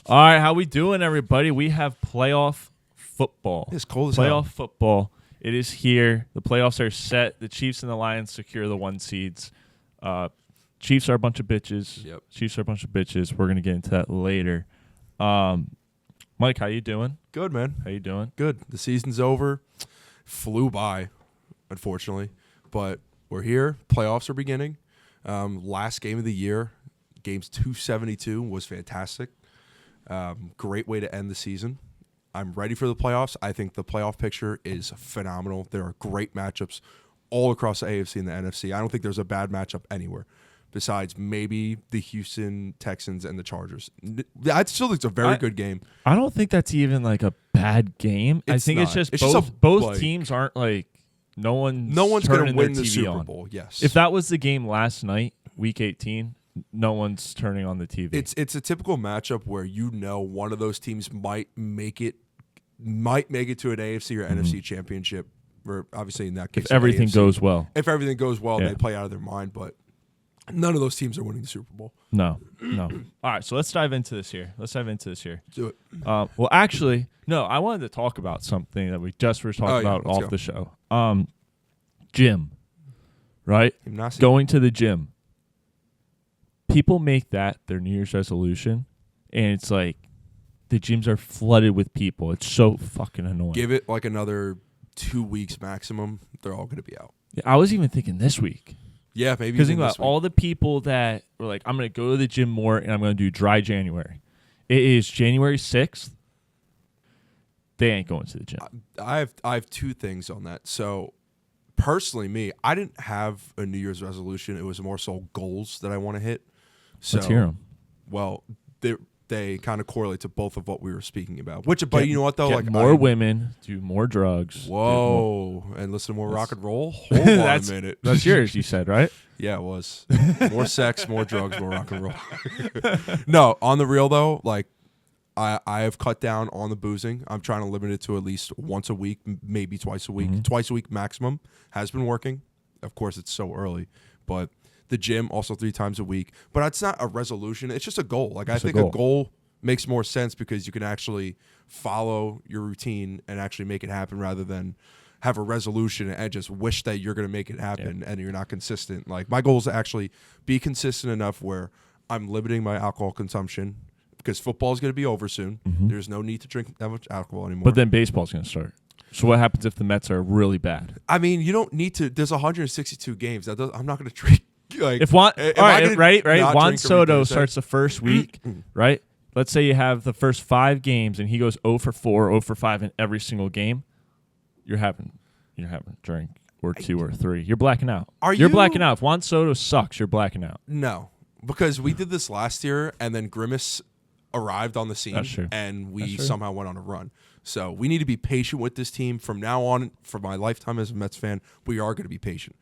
All right, how we doing, everybody? We have playoff football. It's cold as hell. Playoff football. It is here. The playoffs are set. The Chiefs and the Lions secure the 1 seeds. Chiefs are a bunch of bitches. Yep. Chiefs are a bunch of bitches. We're gonna get into that later. Mike, how you doing? Good, man. How you doing? Good. The season's over. Flew by, unfortunately, but we're here. Playoffs are beginning. Last game of the year, games 272 was fantastic. Great way to end the season. I'm ready for the playoffs. I think the playoff picture is phenomenal. There are great matchups all across the AFC and the NFC. I don't think there's a bad matchup anywhere besides maybe the Houston Texans and the Chargers. I still think it's a very good game. I don't think that's even like a bad game. I think it's just both teams aren't like no one's going to win the TV Super Bowl. Yes. If that was the game last night, Week 18, no one's turning on the TV. It's a typical matchup where one of those teams might make it to an AFC or NFC championship. Or obviously in that case, if everything AFC. goes well. If everything goes well, they play out of their mind. But none of those teams are winning the Super Bowl. No. All right, so let's dive into this here. Do it. Well, actually, no. I wanted to talk about something that we just were talking about off the show. Gym, right? Gymnastics. Going to the gym. People make that their New Year's resolution, and it's like the gyms are flooded with people. It's so fucking annoying. Give it like another 2 weeks maximum. They're all going to be out. Yeah, I was even thinking this week. Yeah, maybe. Because think about all the people that were like, I'm going to go to the gym more, and I'm going to do dry January. It is January 6th. They ain't going to the gym. I have 2 things on that. So personally, I didn't have a New Year's resolution. It was more so goals that I want to hit. So, let's hear them. Well, they kind of correlate to both of what we were speaking about. But you know what though? Get more women, do more drugs. Whoa, and listen to more rock and roll. Hold on a minute. That's yours, you said, right? Yeah, it was. More sex, more drugs, more rock and roll. No, on the real though, like I have cut down on the boozing. I'm trying to limit it to at least once a week, maybe twice a week. Twice a week maximum has been working. Of course, it's so early, but the gym also 3 times a week. But it's not a resolution. It's just a goal. Like I think a goal makes more sense because you can actually follow your routine and actually make it happen rather than have a resolution and just wish that you're going to make it happen and you're not consistent. Like my goal is to actually be consistent enough where I'm limiting my alcohol consumption because football is going to be over soon. There's no need to drink that much alcohol anymore. But then baseball's going to start. So what happens if the Mets are really bad? I mean, you don't need to. There's 162 games. I'm not going to drink. Like, if Juan Soto starts the first week, right? Let's say you have the first 5 games and he goes 0 for 4, 0 for 5 in every single game. You're having a drink or 2 or 3. You're blacking out. You're blacking out. If Juan Soto sucks, you're blacking out. No, because we did this last year and then Grimace arrived on the scene and we somehow went on a run. So we need to be patient with this team from now on. For my lifetime as a Mets fan, we are going to be patient.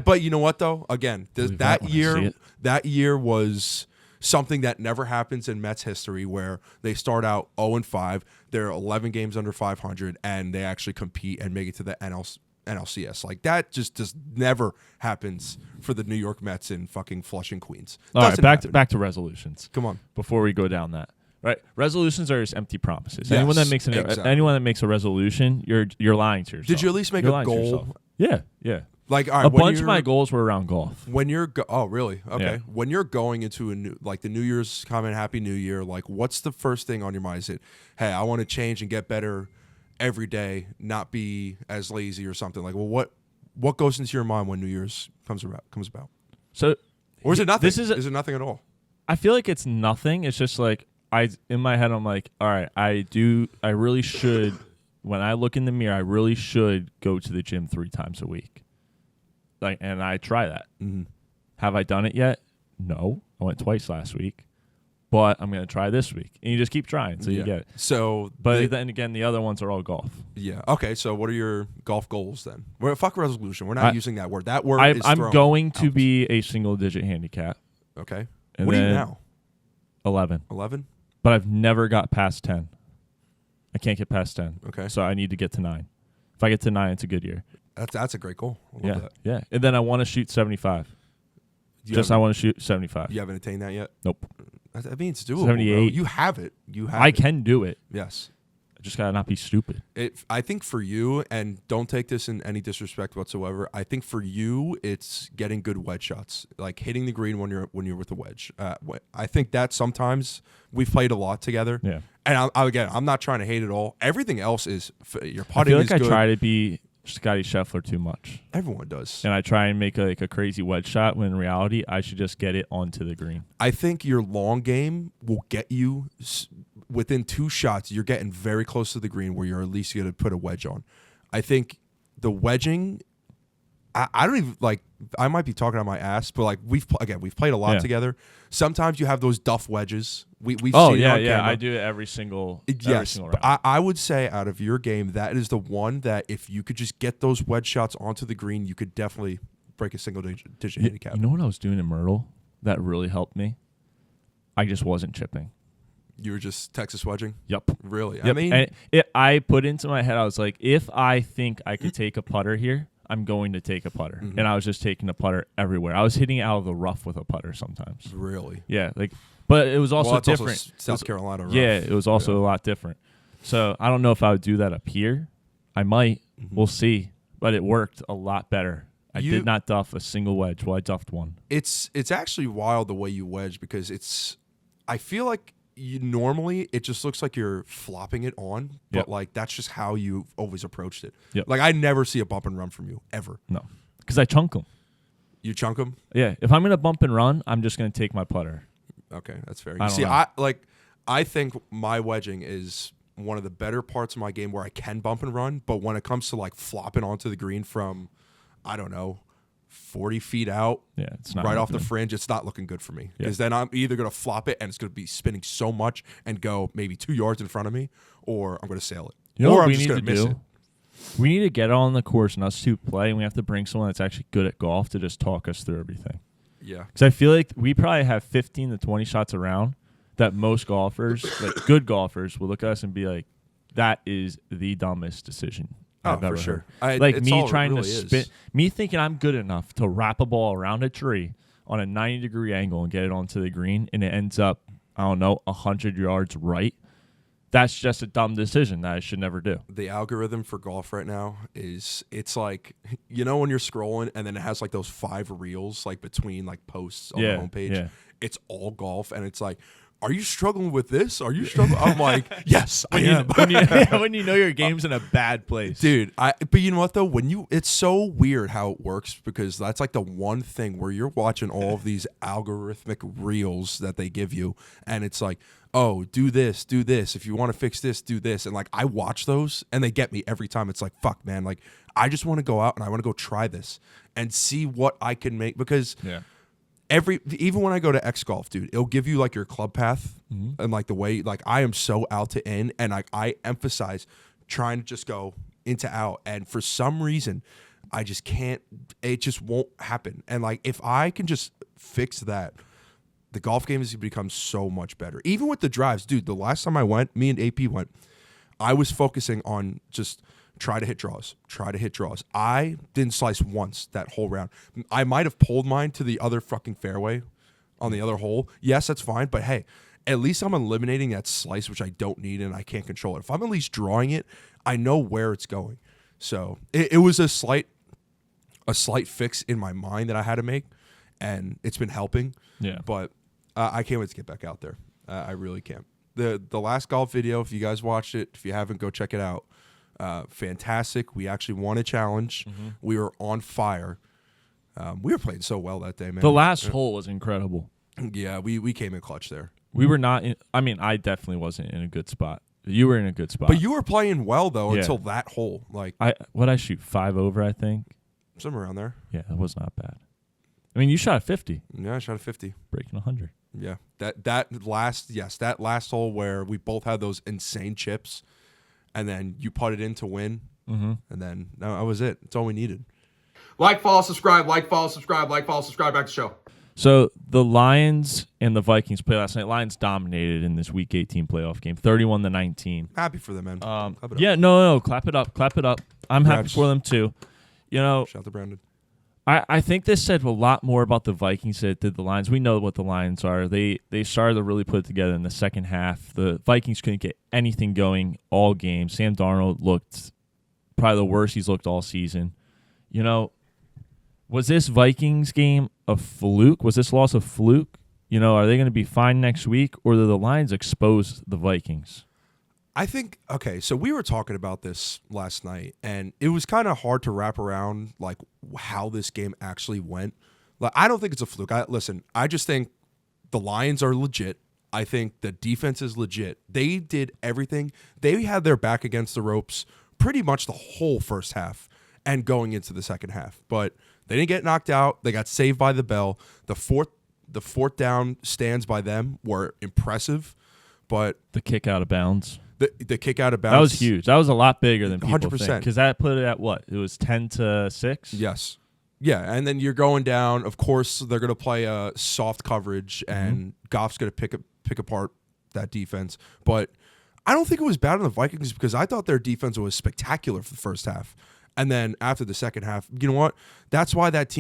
But you know what, though? Again, that year was something that never happens in Mets history where they start out 0-5, they're 11 games under 500, and they actually compete and make it to the NLCS. Like, that just never happens for the New York Mets in fucking Flushing, Queens. All right, back to resolutions. Come on. Before we go down that. Right, resolutions are just empty promises. Yes, anyone that makes a resolution, you're lying to yourself. Did you at least make a goal? Yeah. Like, all right, a bunch of my goals were around golf. When you're oh really? Okay. Yeah. When you're going into the New Year's comment, Happy New Year. Like, what's the first thing on your mind? Is it, hey, I want to change and get better every day, not be as lazy or something? Like, well, what goes into your mind when New Year's comes about? So, or is it nothing? Is it nothing at all? I feel like it's nothing. It's just like in my head, I'm like, all right, I really should. When I look in the mirror, I really should go to the gym 3 times a week. Like, and I try that. Have I done it yet? No. I went twice last week, but I'm going to try this week. And you just keep trying until you get it. So, but then again, the other ones are all golf. Yeah. Okay. So, what are your golf goals then? Fuck resolution. We're not using that word. That word is I'm going to be a single-digit handicap. Okay. And what are you now? 11. 11. But I've never got past 10. I can't get past 10. Okay. So I need to get to 9. If I get to 9, it's a good year. That's a great goal. I love that. Yeah. And then I want to shoot 75. I want to shoot 75. You haven't attained that yet? Nope. I mean, it's doable. 78. Bro. You have it. I can do it. Yes. I just gotta not be stupid. I think for you, and don't take this in any disrespect whatsoever, I think for you, it's getting good wedge shots, like hitting the green when you're with the wedge. I think that sometimes we've played a lot together. Yeah. And I'm not trying to hate it all. Everything else is your putting. I feel like is I good. try to be Scotty Scheffler too much. Everyone does. And I try and make a crazy wedge shot when in reality I should just get it onto the green. I think your long game will get you within 2 shots. You're getting very close to the green where you're at least going to put a wedge on. I think the wedging, I don't even like. I might be talking on my ass, but like we've played a lot together. Sometimes you have those duff wedges. We've seen it on camera. I do it every single round. I would say out of your game, that is the one that if you could just get those wedge shots onto the green, you could definitely break a single digit handicap. You know what I was doing in Myrtle that really helped me? I just wasn't chipping. You were just Texas wedging? Yep. Really? Yep. I mean, and I put into my head, I was like, if I think I could take a putter here, I'm going to take a putter. Mm-hmm. And I was just taking a putter everywhere. I was hitting it out of the rough with a putter sometimes. Really? Yeah. But it was also different. Also South Carolina rough. Yeah, it was also a lot different. So I don't know if I would do that up here. I might. Mm-hmm. We'll see. But it worked a lot better. I did not duff a single wedge. Well, I duffed one. It's actually wild the way you wedge because I feel like normally it just looks like you're flopping it on, but like that's just how you always approached it. Yep. Like I never see a bump and run from you ever. No, because I chunk them. You chunk them? Yeah. If I'm gonna bump and run, I'm just gonna take my putter. Okay, that's fair. I think my wedging is one of the better parts of my game where I can bump and run, but when it comes to like flopping onto the green from, I don't know, 40 feet out, it's not right off the good. fringe, it's not looking good for me. Because then I'm either going to flop it and it's going to be spinning so much and go maybe 2 yards in front of me, or I'm going to sail it. You know or what I'm we just need going to miss do? it. We need to get on the course and us two play, and we have to bring someone that's actually good at golf to just talk us through everything. Yeah. Because I feel like we probably have 15 to 20 shots around that most golfers, like good golfers, will look at us and be like, that is the dumbest decision I've ever heard. Like me trying to spin, me thinking I'm good enough to wrap a ball around a tree on a 90-degree angle and get it onto the green, and it ends up, I don't know, 100 yards right. That's just a dumb decision that I should never do. The algorithm for golf right now it's like, you know, when you're scrolling and then it has like those 5 reels like between like posts on the homepage. Yeah. It's all golf, and it's like, are you struggling with this? Are you struggling? I'm like, yes, I am. When you know your game's in a bad place. Dude, but you know what, though? It's so weird how it works, because that's like the one thing where you're watching all of these algorithmic reels that they give you, and it's like, oh, do this. If you want to fix this, do this. And like, I watch those, and they get me every time. It's like, fuck, man. Like, I just want to go out and I want to go try this and see what I can make, because even when I go to X Golf, dude, it'll give you like your club path and like the way, like I am so out to in, and I emphasize trying to just go into out, and for some reason I just can't, it just won't happen. And like, if I can just fix that, the golf game has become so much better. Even with the drives, dude, the last time I went, me and AP went, I was focusing on just try to hit draws. I didn't slice once that whole round. I might have pulled mine to the other fucking fairway on the other hole. Yes, that's fine, but hey, at least I'm eliminating that slice, which I don't need and I can't control it. If I'm at least drawing it, I know where it's going. So it was a slight fix in my mind that I had to make, and it's been helping. Yeah. But I can't wait to get back out there. I really can't. The last golf video, if you guys watched it, if you haven't, go check it out. Fantastic. We actually won a challenge. Mm-hmm. We were on fire. We were playing so well that day, man. The last hole was incredible. Yeah, we came in clutch there. We were not in, I mean, I definitely wasn't in a good spot. You were in a good spot. But you were playing well, though, until that hole. Like, I shoot 5 over, I think. Somewhere around there. Yeah, that was not bad. I mean, you shot a 50. Yeah, I shot a 50. Breaking 100. Yeah. That last hole where we both had those insane chips, and then you putted in to win, and then that was it. That's all we needed. Like, follow, subscribe, back to the show. So the Lions and the Vikings played last night. Lions dominated in this Week 18 playoff game, 31-19. Happy for them, man. Clap it up. Yeah, no, clap it up. I'm happy for them too. You know, shout out to Brandon. I think this said a lot more about the Vikings than it did the Lions. We know what the Lions are. They started to really put it together in the second half. The Vikings couldn't get anything going all game. Sam Darnold looked probably the worst he's looked all season. You know, was this Vikings game a fluke? Was this loss a fluke? You know, are they going to be fine next week, or do the Lions expose the Vikings? I think, okay, so we were talking about this last night, and it was kind of hard to wrap around, like, how this game actually went. Like, I don't think it's a fluke. Listen, I just think the Lions are legit. I think the defense is legit. They did everything. They had their back against the ropes pretty much the whole first half and going into the second half. But they didn't get knocked out. They got saved by the bell. The fourth down stands by them were impressive, but the kick out of bounds. The kick out of bounds. That was huge. That was a lot bigger than people 100%. think. Because that put it at what? It was 10-6? Yes. Yeah, and then you're going down. Of course, they're going to play a soft coverage, and Goff's going to pick apart that defense. But I don't think it was bad on the Vikings because I thought their defense was spectacular for the first half. And then after the second half, you know what? That's why that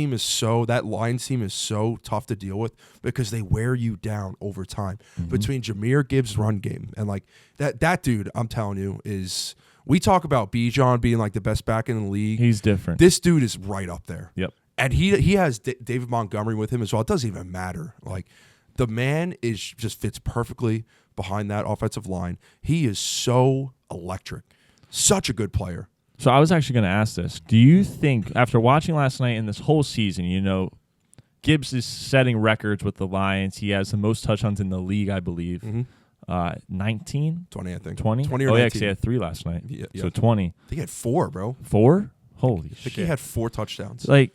Lions team is so tough to deal with, because they wear you down over time. Between Jahmyr Gibbs' run game and like that dude, I'm telling you, is, we talk about Bijan being like the best back in the league. He's different. This dude is right up there. Yep. And he has David Montgomery with him as well. It doesn't even matter. Like, the man just fits perfectly behind that offensive line. He is so electric. Such a good player. So I was actually going to ask this. Do you think, after watching last night and this whole season, you know, Gibbs is setting records with the Lions. He has the most touchdowns in the league, I believe. 19? 20, I think. 20? 20 or oh, 19. yeah, because he had 3 last night. Yeah. So 20. I think he had 4, bro. 4? Holy I shit. think he had 4 touchdowns. Like,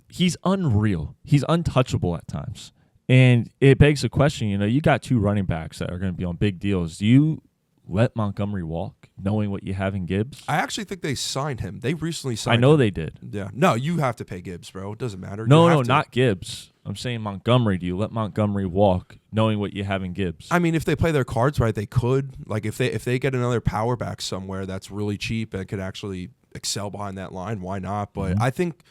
he's unreal. He's untouchable at times. And it begs the question, you know, you got 2 running backs that are going to be on big deals. Do you let Montgomery walk, knowing what you have in Gibbs? I actually think they signed him. They recently signed I know him. they did. Yeah. No, you have to pay Gibbs, bro. It doesn't matter. No, not Gibbs. I'm saying Montgomery. Do you let Montgomery walk, knowing what you have in Gibbs? I mean, if they play their cards right, they could. Like, if they get another power back somewhere that's really cheap and could actually excel behind that line, why not? But I think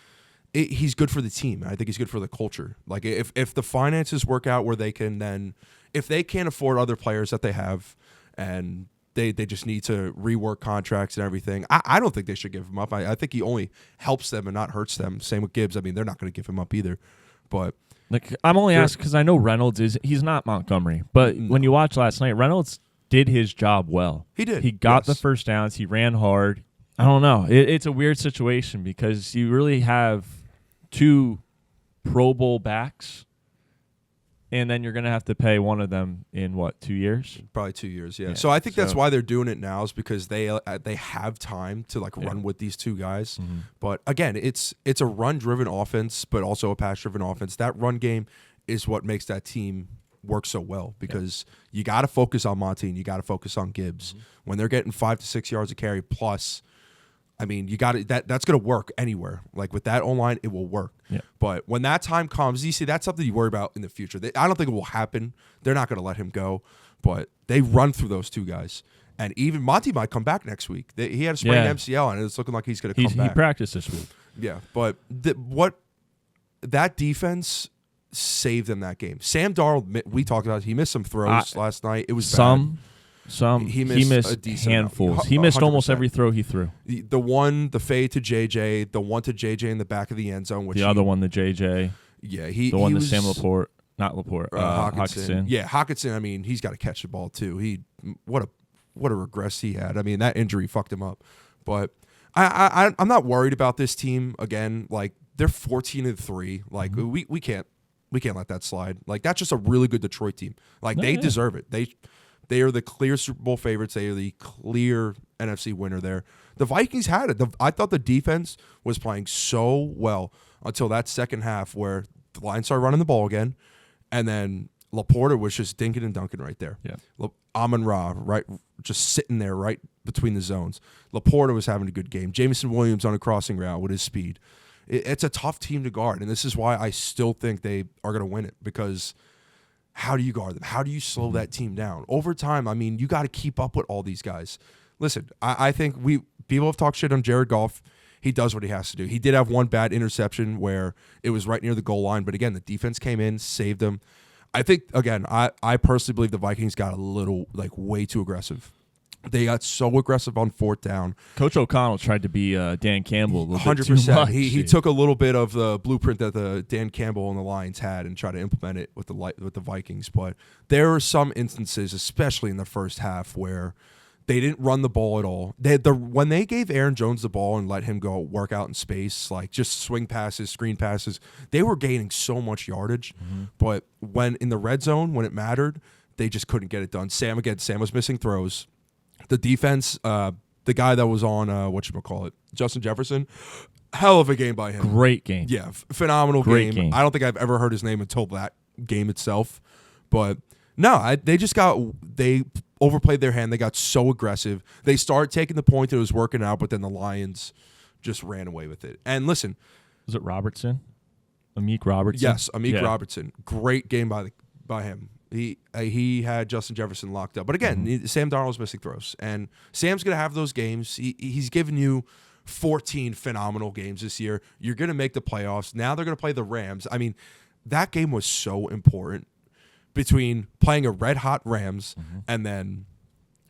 he's good for the team. I think he's good for the culture. Like, if the finances work out where they can then, if they can't afford other players that they have, and they just need to rework contracts and everything, I don't think they should give him up. I think he only helps them and not hurts them. Same with Gibbs. I mean, they're not going to give him up either. But like, I'm only asking because I know Reynolds he's not Montgomery. But when you watch last night, Reynolds did his job well. He did. He got the first downs. He ran hard. I don't know. It's a weird situation because you really have 2 Pro Bowl backs, and then you're going to have to pay one of them in, what, 2 years? Probably 2 years, yeah. So I think that's why they're doing it now, is because they have time to like run with these 2 guys. But again, it's a run-driven offense, but also a pass-driven offense. That run game is what makes that team work so well, because you got to focus on Monty and you got to focus on Gibbs. When they're getting 5 to 6 yards a carry plus, I mean, you got to that's going to work anywhere. Like, with that O-line, it will work. Yeah. But when that time comes, you see, that's something you worry about in the future. I don't think it will happen. They're not going to let him go. But they run through those 2 guys. And even Monty might come back next week. He had a sprained MCL, and it's looking like he's going to come back. He practiced this week. Yeah, but that defense saved them that game. Sam Darnold, we talked about it, he missed some throws last night. It was bad. He missed a decent handfuls. amount. He missed 100%. almost every throw he threw. The fade to JJ, the one to JJ in the back of the end zone. Which the other one, the JJ. Yeah, the one to Sam Laporte. Not Laporte. Hockenson. Yeah, Hockenson, I mean, he's got to catch the ball too. What a regress he had. I mean, that injury fucked him up. But I'm not worried about this team. Again, like, they're 14-3. Like, we can't let that slide. Like, that's just a really good Detroit team. Like, they deserve it. They are the clear Super Bowl favorites. They are the clear NFC winner there. The Vikings had it. I thought the defense was playing so well until that second half, where the Lions started running the ball again, and then Laporta was just dinking and dunking right there. Yeah. Amon-Ra, right, just sitting there right between the zones. Laporta was having a good game. Jameson Williams on a crossing route with his speed. It's a tough team to guard, and this is why I still think they are going to win it, because how do you guard them? How do you slow that team down? Over time, I mean, you got to keep up with all these guys. Listen, I think people have talked shit on Jared Goff. he does what he has to do. He did have one bad interception where it was right near the goal line, but again, the defense came in, saved him. I think, again, I personally believe the Vikings got a little, way too aggressive. They got so aggressive on fourth down. Coach O'Connell tried to be Dan Campbell a little 100%. Bit too much. He took a little bit of the blueprint that the Dan Campbell and the Lions had and tried to implement it with the Vikings. But there were some instances, especially in the first half, where they didn't run the ball at all. When they gave Aaron Jones the ball and let him go work out in space, just swing passes, screen passes, they were gaining so much yardage. Mm-hmm. But when in the red zone, when it mattered, they just couldn't get it done. Sam was missing throws. The defense, the guy that was on, Justin Jefferson, hell of a game by him. Great game. Yeah, phenomenal game. I don't think I've ever heard his name until that game itself. But no, they overplayed their hand. They got so aggressive. They started taking the point that it was working out, but then the Lions just ran away with it. And listen. Was it Robertson? Amik Robertson? Yes, Amik Robertson. Great game by him. He had Justin Jefferson locked up. But again, Sam Darnold's missing throws. And Sam's going to have those games. He's given you 14 phenomenal games this year. You're going to make the playoffs. Now they're going to play the Rams. I mean, that game was so important between playing a red-hot Rams and then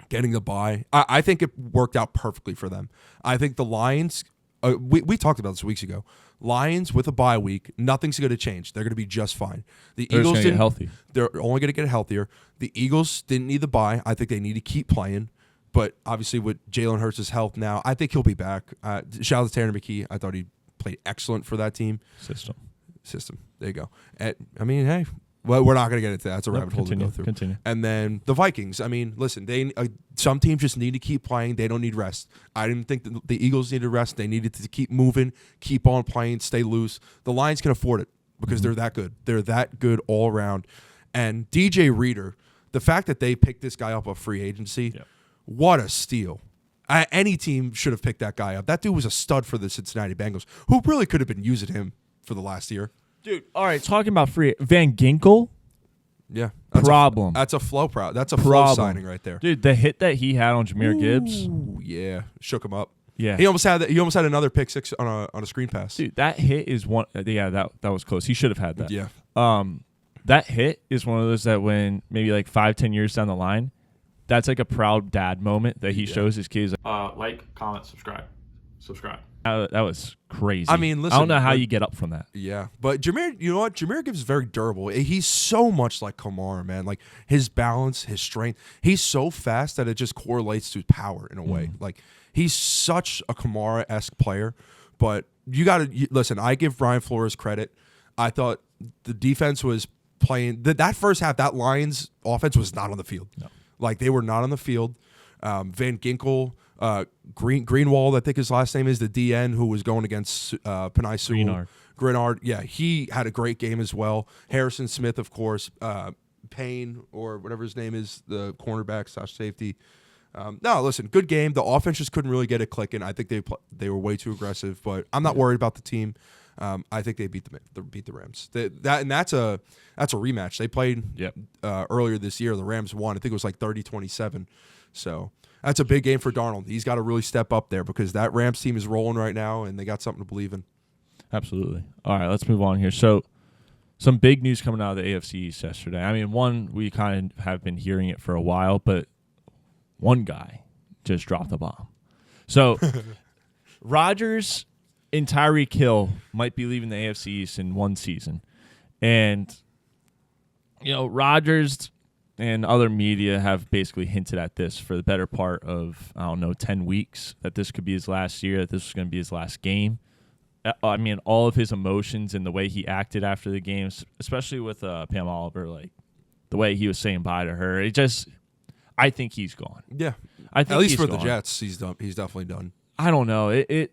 getting the bye. I think it worked out perfectly for them. I think the Lions, we talked about this weeks ago, Lions with a bye week, nothing's going to change. They're going to be just fine. The Eagles didn't get healthy. They're only going to get healthier. The Eagles didn't need the bye. I think they need to keep playing. But obviously with Jalen Hurts' health now, I think he'll be back. Shout out to Tanner McKee. I thought he played excellent for that team. System. There you go. Hey. Well, we're not going to get into that. It's a rabbit hole to go through. Continue. And then the Vikings. I mean, listen, some teams just need to keep playing. They don't need rest. I didn't think the Eagles needed rest. They needed to keep moving, keep on playing, stay loose. The Lions can afford it because they're that good. They're that good all around. And DJ Reader, the fact that they picked this guy up off free agency, what a steal. Any team should have picked that guy up. That dude was a stud for the Cincinnati Bengals, who really could have been using him for the last year. Dude, all right, talking about free Van Ginkel. Yeah. That's a flow flow signing right there. Dude, the hit that he had on Jahmyr Gibbs. Yeah. Shook him up. Yeah. He almost had another pick six on a screen pass. Dude, that hit is one that was close. He should have had that. Yeah. That hit is one of those that when maybe 5-10 years down the line, that's like a proud dad moment that he shows his kids. Like, comment, subscribe. That was crazy. I mean, listen, I don't know how you get up from that. Yeah, but Jahmyr, you know what? Jahmyr Gibbs is very durable. He's so much like Kamara, man. Like his balance, his strength. He's so fast that it just correlates to power in a way. Like he's such a Kamara-esque player. But you got to listen. I give Brian Flores credit. I thought the defense was playing that first half. That Lions offense was not on the field. No. Like they were not on the field. Van Ginkel. Greenwald, I think his last name is, the DN who was going against Penei Sewell. Grenard. Yeah, he had a great game as well. Harrison Smith, of course. Payne, or whatever his name is, the cornerback / safety. No, listen, good game. The offense just couldn't really get it clicking. I think they were way too aggressive, but I'm not worried about the team. I think they beat the Rams. That's a rematch. They played earlier this year. The Rams won. I think it was 30-27. So that's a big game for Darnold. He's got to really step up there because that Rams team is rolling right now, and they got something to believe in. Absolutely. All right, let's move on here. So some big news coming out of the AFC East yesterday. I mean, one, we kind of have been hearing it for a while, but one guy just dropped the bomb. So Rodgers and Tyreke Hill might be leaving the AFC East in one season. And, Rodgers and other media have basically hinted at this for the better part of, 10 weeks, that this could be his last year, that this was going to be his last game. I mean, all of his emotions and the way he acted after the games, especially with Pam Oliver, the way he was saying bye to her, I think he's gone. Yeah. I think at least for gone. the Jets, he's done. He's definitely done. I don't know. It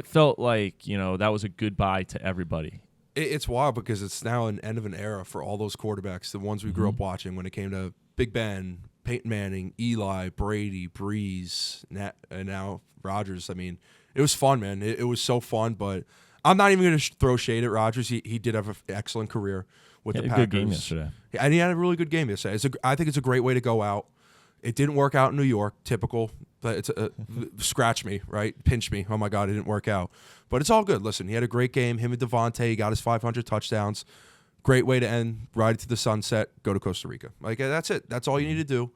felt like, that was a goodbye to everybody. It's wild because it's now an end of an era for all those quarterbacks, the ones we grew up watching when it came to Big Ben, Peyton Manning, Eli, Brady, Breeze, and now Rodgers. I mean, it was fun, man. It was so fun, but I'm not even going to throw shade at Rodgers. He did have an excellent career with the Packers. Good game yesterday. And he had a really good game yesterday. I think it's a great way to go out. It didn't work out in New York, typical. But it's scratch me, right? Pinch me. Oh my God, it didn't work out. But it's all good. Listen, he had a great game. Him and Devontae, he got his 500 touchdowns. Great way to end. Ride it to the sunset. Go to Costa Rica. Like that's it. That's all you need to do.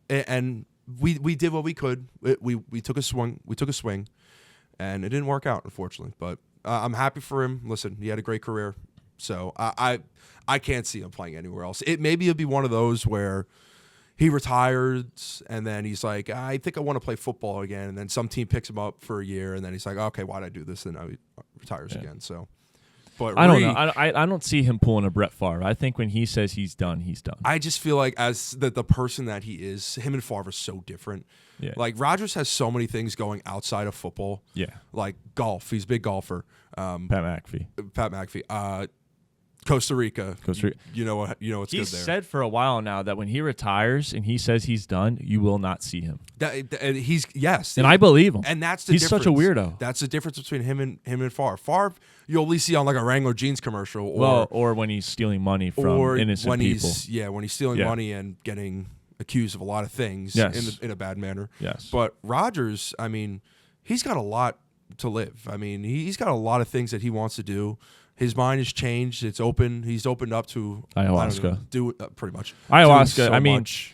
And we did what we could. We took a swing. We took a swing, and it didn't work out, unfortunately. But I'm happy for him. Listen, he had a great career. So I can't see him playing anywhere else. Maybe it'll be one of those where he retires and then he's like, I think I want to play football again. And then some team picks him up for a year and then he's like, okay, why'd I do this? And now he retires again. So, but I don't know. I don't see him pulling a Brett Favre. I think when he says he's done, he's done. I just feel like as the person that he is, him and Favre are so different. Yeah. Like Rodgers has so many things going outside of football. Yeah. Like golf. He's a big golfer. Pat McAfee. Costa Rica. You know what's good there. He's said for a while now that when he retires and he says he's done, you will not see him. And I believe him. And that's the he's difference. Such a weirdo. That's the difference between him and Favre. Favre, you'll at least see on like a Wrangler jeans commercial, or when he's stealing money from innocent people. When he's stealing money and getting accused of a lot of things in a bad manner. Yes. But Rodgers, I mean, he's got a lot to live. I mean, he's got a lot of things that he wants to do. His mind has changed. It's open. He's opened up to ayahuasca. Pretty much. Ayahuasca. So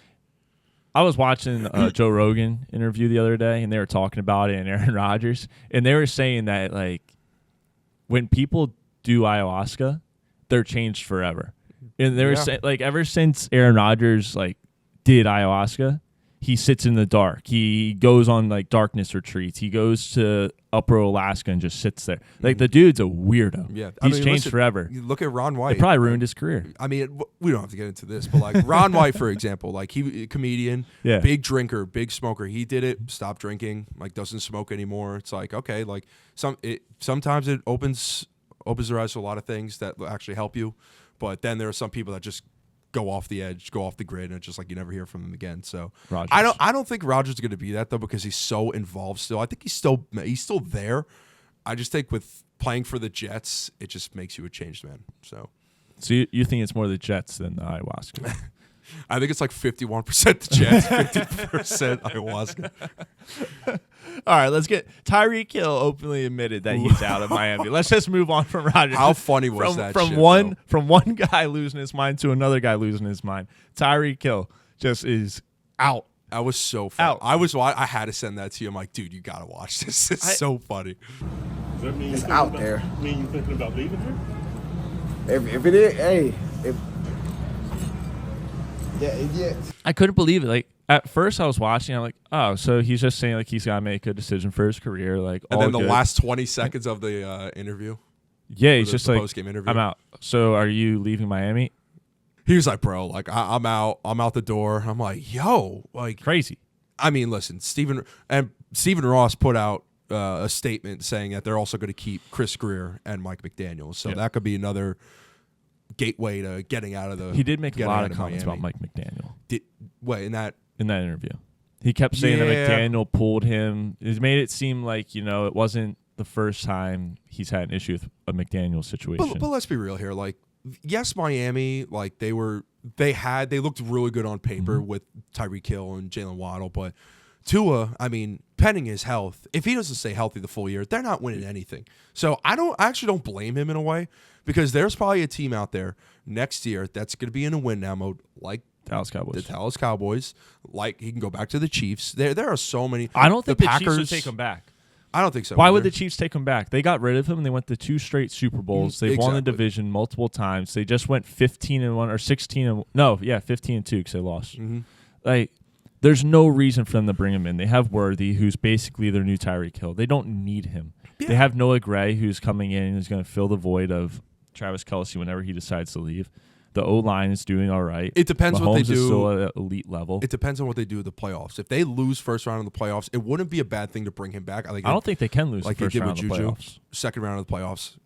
I was watching a Joe Rogan interview the other day, and they were talking about it and Aaron Rodgers, and they were saying that like when people do ayahuasca, they're changed forever. And they were saying like ever since Aaron Rodgers like did ayahuasca, he sits in the dark. He goes on like darkness retreats. He goes to Upper Alaska and just sits there. Like the dude's a weirdo. Yeah, he's changed forever. You look at Ron White. It probably ruined his career. I mean, we don't have to get into this, but like Ron White, for example, like he comedian, big drinker, big smoker. He did it, stopped drinking, like doesn't smoke anymore. It's like okay, like sometimes it opens their eyes to a lot of things that actually help you, but then there are some people that just go off the edge, go off the grid, and it's just like you never hear from him again. So Rodgers. I don't think Rodgers is going to be that though because he's so involved still. I think he's still there. I just think with playing for the Jets, it just makes you a changed man. So you think it's more the Jets than the ayahuasca? I think it's like 51% the Jets, 50% ayahuasca. All right, let's get Tyreke Hill openly admitted that he's out of Miami. Let's just move on from Rodgers. How funny was that? From one guy losing his mind to another guy losing his mind. Tyreke Hill just is out. I was so funny. I had to send that to you. I'm like, dude, you gotta watch this. It's so funny. Does that mean it's out there. Mean you thinking about leaving here? If it is, hey, yeah. I couldn't believe it. Like at first, I was watching. I'm like, oh, so he's just saying like he's got to make a decision for his career. Like, and then the last 20 seconds of the interview. Yeah, he's just like, post-game interview. I'm out. So are you leaving Miami? He was like, bro, like I'm out. I'm out the door. I'm like, yo, like crazy. I mean, listen, Stephen Ross put out a statement saying that they're also going to keep Chris Greer and Mike McDaniel. So that could be another gateway to getting out of the. He did make a lot of comments about Mike McDaniel. In that interview, he kept saying that McDaniel pulled him. It made it seem like it wasn't the first time he's had an issue with a McDaniel situation. But let's be real here. Like, yes, Miami, like they looked really good on paper with Tyreke Hill and Jalen Waddle, but Tua, I mean, pending his health, if he doesn't stay healthy the full year, they're not winning anything. So I actually don't blame him in a way because there's probably a team out there next year that's going to be in a win now mode, like Dallas Cowboys. The Dallas Cowboys. Like he can go back to the Chiefs. There are so many. I don't think the Packers Chiefs would take him back. I don't think so. Why would the Chiefs take him back? They got rid of him and they went to 2 straight Super Bowls. They've won the division multiple times. They just went 15-1 or 15-2 because they lost. Mm-hmm. Like, there's no reason for them to bring him in. They have Worthy, who's basically their new Tyreke Hill. They don't need him. Yeah. They have Noah Gray, who's coming in and is going to fill the void of Travis Kelce whenever he decides to leave. The O-line is doing all right. It depends Mahomes what they do. Is still at elite level. It depends on what they do with the playoffs. If they lose first round of the playoffs, it wouldn't be a bad thing to bring him back. I don't think they can lose like the first they did round with of the Juju. playoffs. Second round of the playoffs.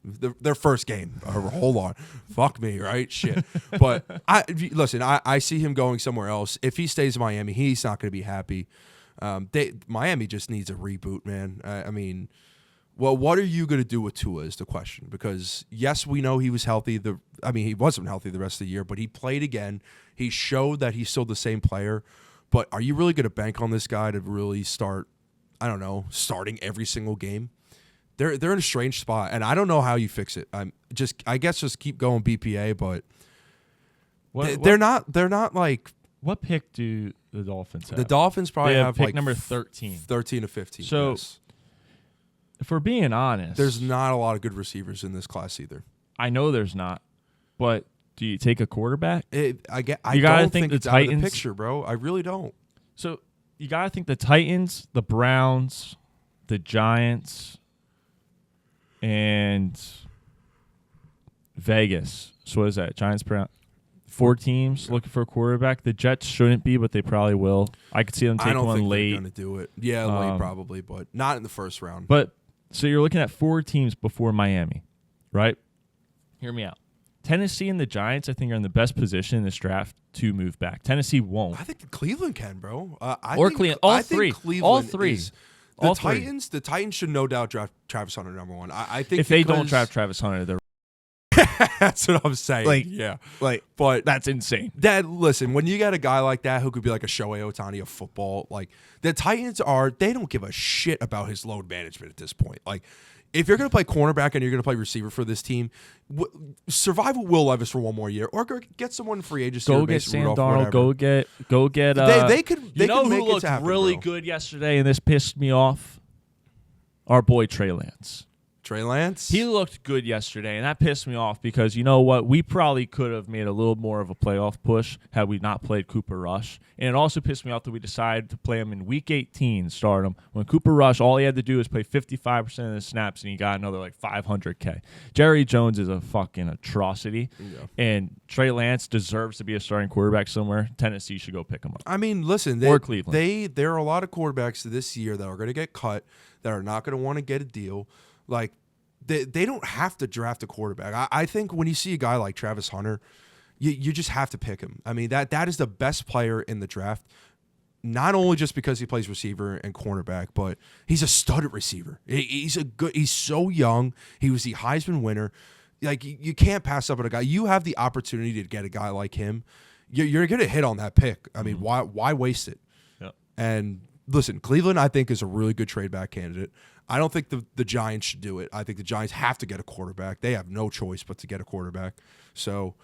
Their first game. Hold on. Fuck me, right? Shit. But I see him going somewhere else. If he stays in Miami, he's not going to be happy. Miami just needs a reboot, man. I mean, well, what are you going to do with Tua is the question. Because, yes, we know he was healthy. He wasn't healthy the rest of the year, but he played again. He showed that he's still the same player. But are you really going to bank on this guy to really start I don't know, starting every single game. They're in a strange spot, and I don't know how you fix it. I guess just keep going BPA, but they're not like. What pick do the Dolphins have? The Dolphins probably have pick like number 13. 13 to 15. So, yes. if we're being honest, There's not a lot of good receivers in this class either. I know there's not, but do you take a quarterback? I gotta don't think think the it's out of the Titans- picture, bro. I really don't. So you got to think the Titans, the Browns, the Giants, and Vegas. So what is that? Giants, Browns. 4 teams looking for a quarterback. The Jets shouldn't be, but they probably will. I could see them I taking don't one think late. they're going to do it. Yeah, late probably, but not in the first round. But so you're looking at 4 teams before Miami, right? Hear me out. Tennessee and the Giants, I think, are in the best position in this draft to move back. Tennessee won't. I think Cleveland can, bro. Cleveland. All three. The Titans should no doubt draft Travis Hunter number 1. I think if they don't draft Travis Hunter, they're that's what I'm saying. But that's insane. Listen, when you got a guy like that who could be like a Shohei Ohtani of football, like the Titans they don't give a shit about his load management at this point. Like, if you're going to play cornerback and you're going to play receiver for this team, survive with Will Levis for one more year, or get someone in free agency. Go get Sam Darnold. Go get. They could. You know make who looked it happen, really bro. good yesterday, and this pissed me off? Our boy Trey Lance. Trey Lance. He looked good yesterday, and that pissed me off because you know what? We probably could have made a little more of a playoff push had we not played Cooper Rush. And it also pissed me off that we decided to play him in Week 18, start him. When Cooper Rush, all he had to do was play 55% of the snaps, and he got another like $500K. Jerry Jones is a fucking atrocity, and Trey Lance deserves to be a starting quarterback somewhere. Tennessee should go pick him up. I mean, listen, or Cleveland. There are a lot of quarterbacks this year that are going to get cut, that are not going to want to get a deal. Like, they don't have to draft a quarterback. I think when you see a guy like Travis Hunter, you just have to pick him. I mean, that is the best player in the draft, not only just because he plays receiver and cornerback, but he's a stud receiver. He's so young. He was the Heisman winner. Like, you can't pass up on a guy. You have the opportunity to get a guy like him. You're going to hit on that pick. I mean, why waste it? Yep. And listen, Cleveland, I think, is a really good trade back candidate. I don't think the Giants should do it. I think the Giants have to get a quarterback. They have no choice but to get a quarterback. So,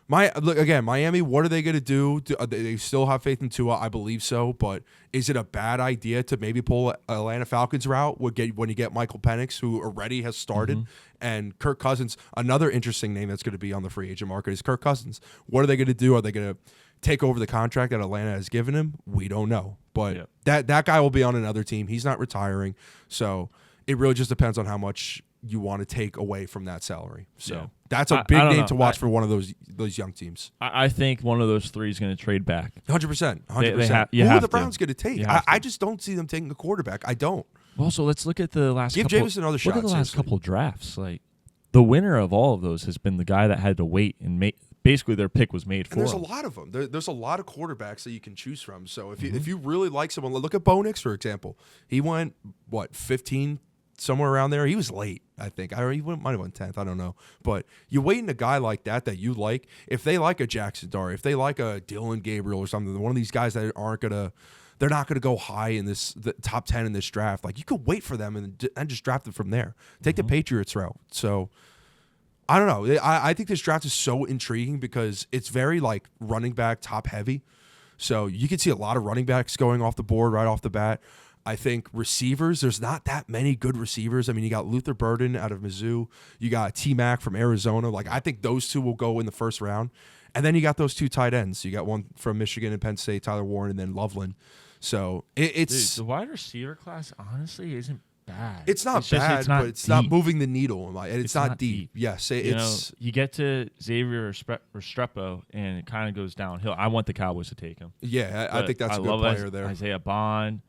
Miami, what are they going to do? They still have faith in Tua? I believe so. But is it a bad idea to maybe pull Atlanta Falcons route when you get Michael Penix, who already has started, and Kirk Cousins? Another interesting name that's going to be on the free agent market is Kirk Cousins. What are they going to do? Are they going to take over the contract that Atlanta has given him? We don't know. But that guy will be on another team. He's not retiring. So it really just depends on how much you want to take away from that salary. So that's a big name to watch for one of those young teams. I think one of those 3 is going to trade back. 100%. 100%. Who are the Browns going to take? I just don't see them taking a quarterback. I don't. Well, so let's look at the last Give couple. Jameis another shot. Look at the last couple drafts. Like, the winner of all of those has been the guy that had to wait and basically their pick was made for there's them. a lot of them. There's a lot of quarterbacks that you can choose from. So if you really like someone, look at Bo Nix, for example. He went 15, somewhere around there. He was late, I think. He might have went 10th. I don't know. But you waiting a guy like that you like. If they like a Jackson Dart, if they like a Dylan Gabriel or something, one of these guys that they're not gonna go high in the top 10 in this draft. Like, you could wait for them and just draft them from there. Take the Patriots route. So, I don't know. I think this draft is so intriguing because it's very like running back top heavy. So you can see a lot of running backs going off the board right off the bat. I think receivers, there's not that many good receivers. I mean, you got Luther Burden out of Mizzou. You got T-Mac from Arizona. Like, I think those 2 will go in the first round. And then you got those 2 tight ends. You got one from Michigan and Penn State, Tyler Warren, and then Loveland. So it's the wide receiver class honestly isn't bad. It's not bad, but it's not moving the needle. And it's not deep. Yes, you get to Xavier Restrepo and it kind of goes downhill. I want the Cowboys to take him. Yeah, I think that's a good player there. Isaiah Bond,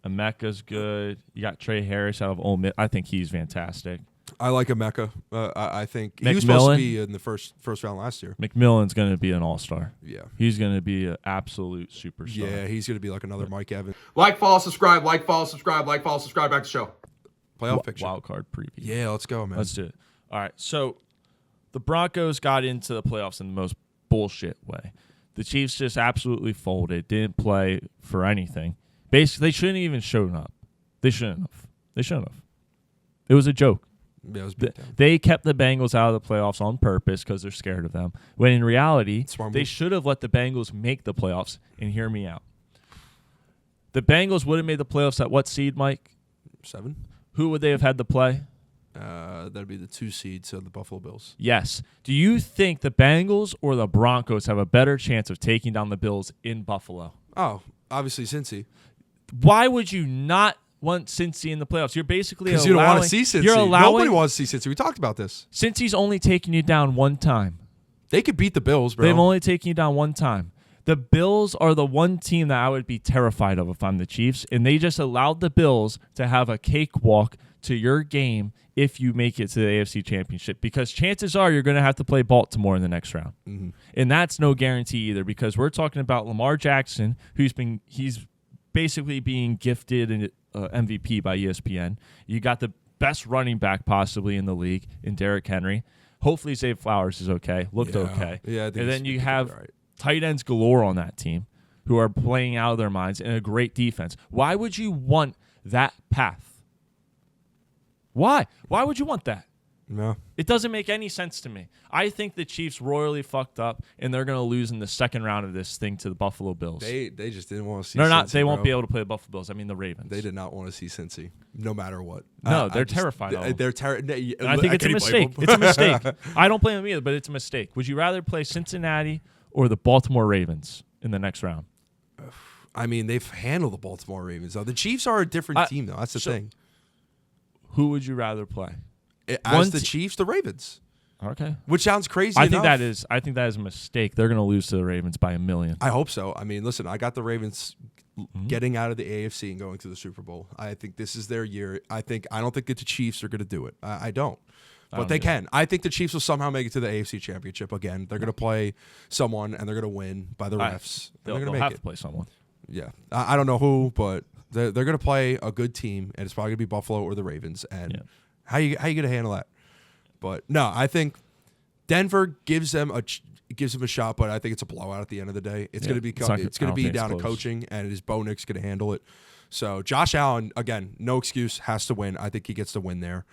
Emeka's good. You got Trey Harris out of Ole Miss. I think he's fantastic. I like Emeka. I think McMillan, he was supposed to be in the first round last year. McMillan's going to be an all-star. Yeah. He's going to be an absolute superstar. Yeah, he's going to be like another Mike Evans. Like, follow, subscribe, like, follow, subscribe, like, follow, subscribe. Back to the show. Playoff picture. Wild card preview. Yeah, let's go, man. Let's do it. All right, so the Broncos got into the playoffs in the most bullshit way. The Chiefs just absolutely folded, didn't play for anything. Basically, they shouldn't even shown up. They shouldn't have. It was a joke. Yeah, it was beat down. They kept the Bengals out of the playoffs on purpose because they're scared of them. When in reality, Smart they move. should have let the Bengals make the playoffs. And hear me out. The Bengals would have made the playoffs at what seed, Mike? 7. Who would they have had to play? That'd be the 2 seed, so the Buffalo Bills. Yes. Do you think the Bengals or the Broncos have a better chance of taking down the Bills in Buffalo? Oh, obviously Cincy. Why would you not want Cincy in the playoffs? You're basically Because you don't want to see Cincy. Nobody allowing wants to see Cincy. We talked about this. Cincy's only taking you down one time. They could beat the Bills, bro. They've only taken you down one time. The Bills are the one team that I would be terrified of if I'm the Chiefs, and they just allowed the Bills to have a cakewalk to your game if you make it to the AFC Championship, because chances are you're going to have to play Baltimore in the next round. Mm-hmm. And that's no guarantee either, because we're talking about Lamar Jackson, he's basically being gifted an MVP by ESPN. You got the best running back possibly in the league in Derrick Henry. Hopefully Zay Flowers is okay, looked okay. Yeah, I think and then you he's have all right. tight ends galore on that team who are playing out of their minds and a great defense. Why would you want that path? Why? Why would you want that? No. It doesn't make any sense to me. I think the Chiefs royally fucked up, and they're going to lose in the second round of this thing to the Buffalo Bills. They just didn't want to see They're not. Cincy, They won't bro. be able to play the Buffalo Bills. I mean, the Ravens. They did not want to see Cincy, no matter what. No, they're terrified of them. They're terrified. And I think it's a mistake. It's a mistake. I don't blame them either, but it's a mistake. Would you rather play Cincinnati or the Baltimore Ravens in the next round? I mean, they've handled the Baltimore Ravens, though. The Chiefs are a different team, though. That's the thing. Who would you rather play? As the Chiefs, the Ravens. Okay. Which sounds crazy I enough. think that is a mistake. They're going to lose to the Ravens by 1 million. I hope so. I mean, listen, I got the Ravens getting out of the AFC and going to the Super Bowl. I think this is their year. I don't think that the Chiefs are going to do it. I don't. But they can. I think the Chiefs will somehow make it to the AFC Championship again. They're going to play someone, and they're going to win by the refs. They'll They're going have to to play someone. Yeah. I don't know who, but they're going to play a good team, and it's probably going to be Buffalo or the Ravens. And how you going to handle that? But no, I think Denver gives them a shot, but I think it's a blowout at the end of the day. It's going to be down to coaching, and it is Bo Nix going to handle it. So Josh Allen, again, no excuse, has to win. I think he gets the win there.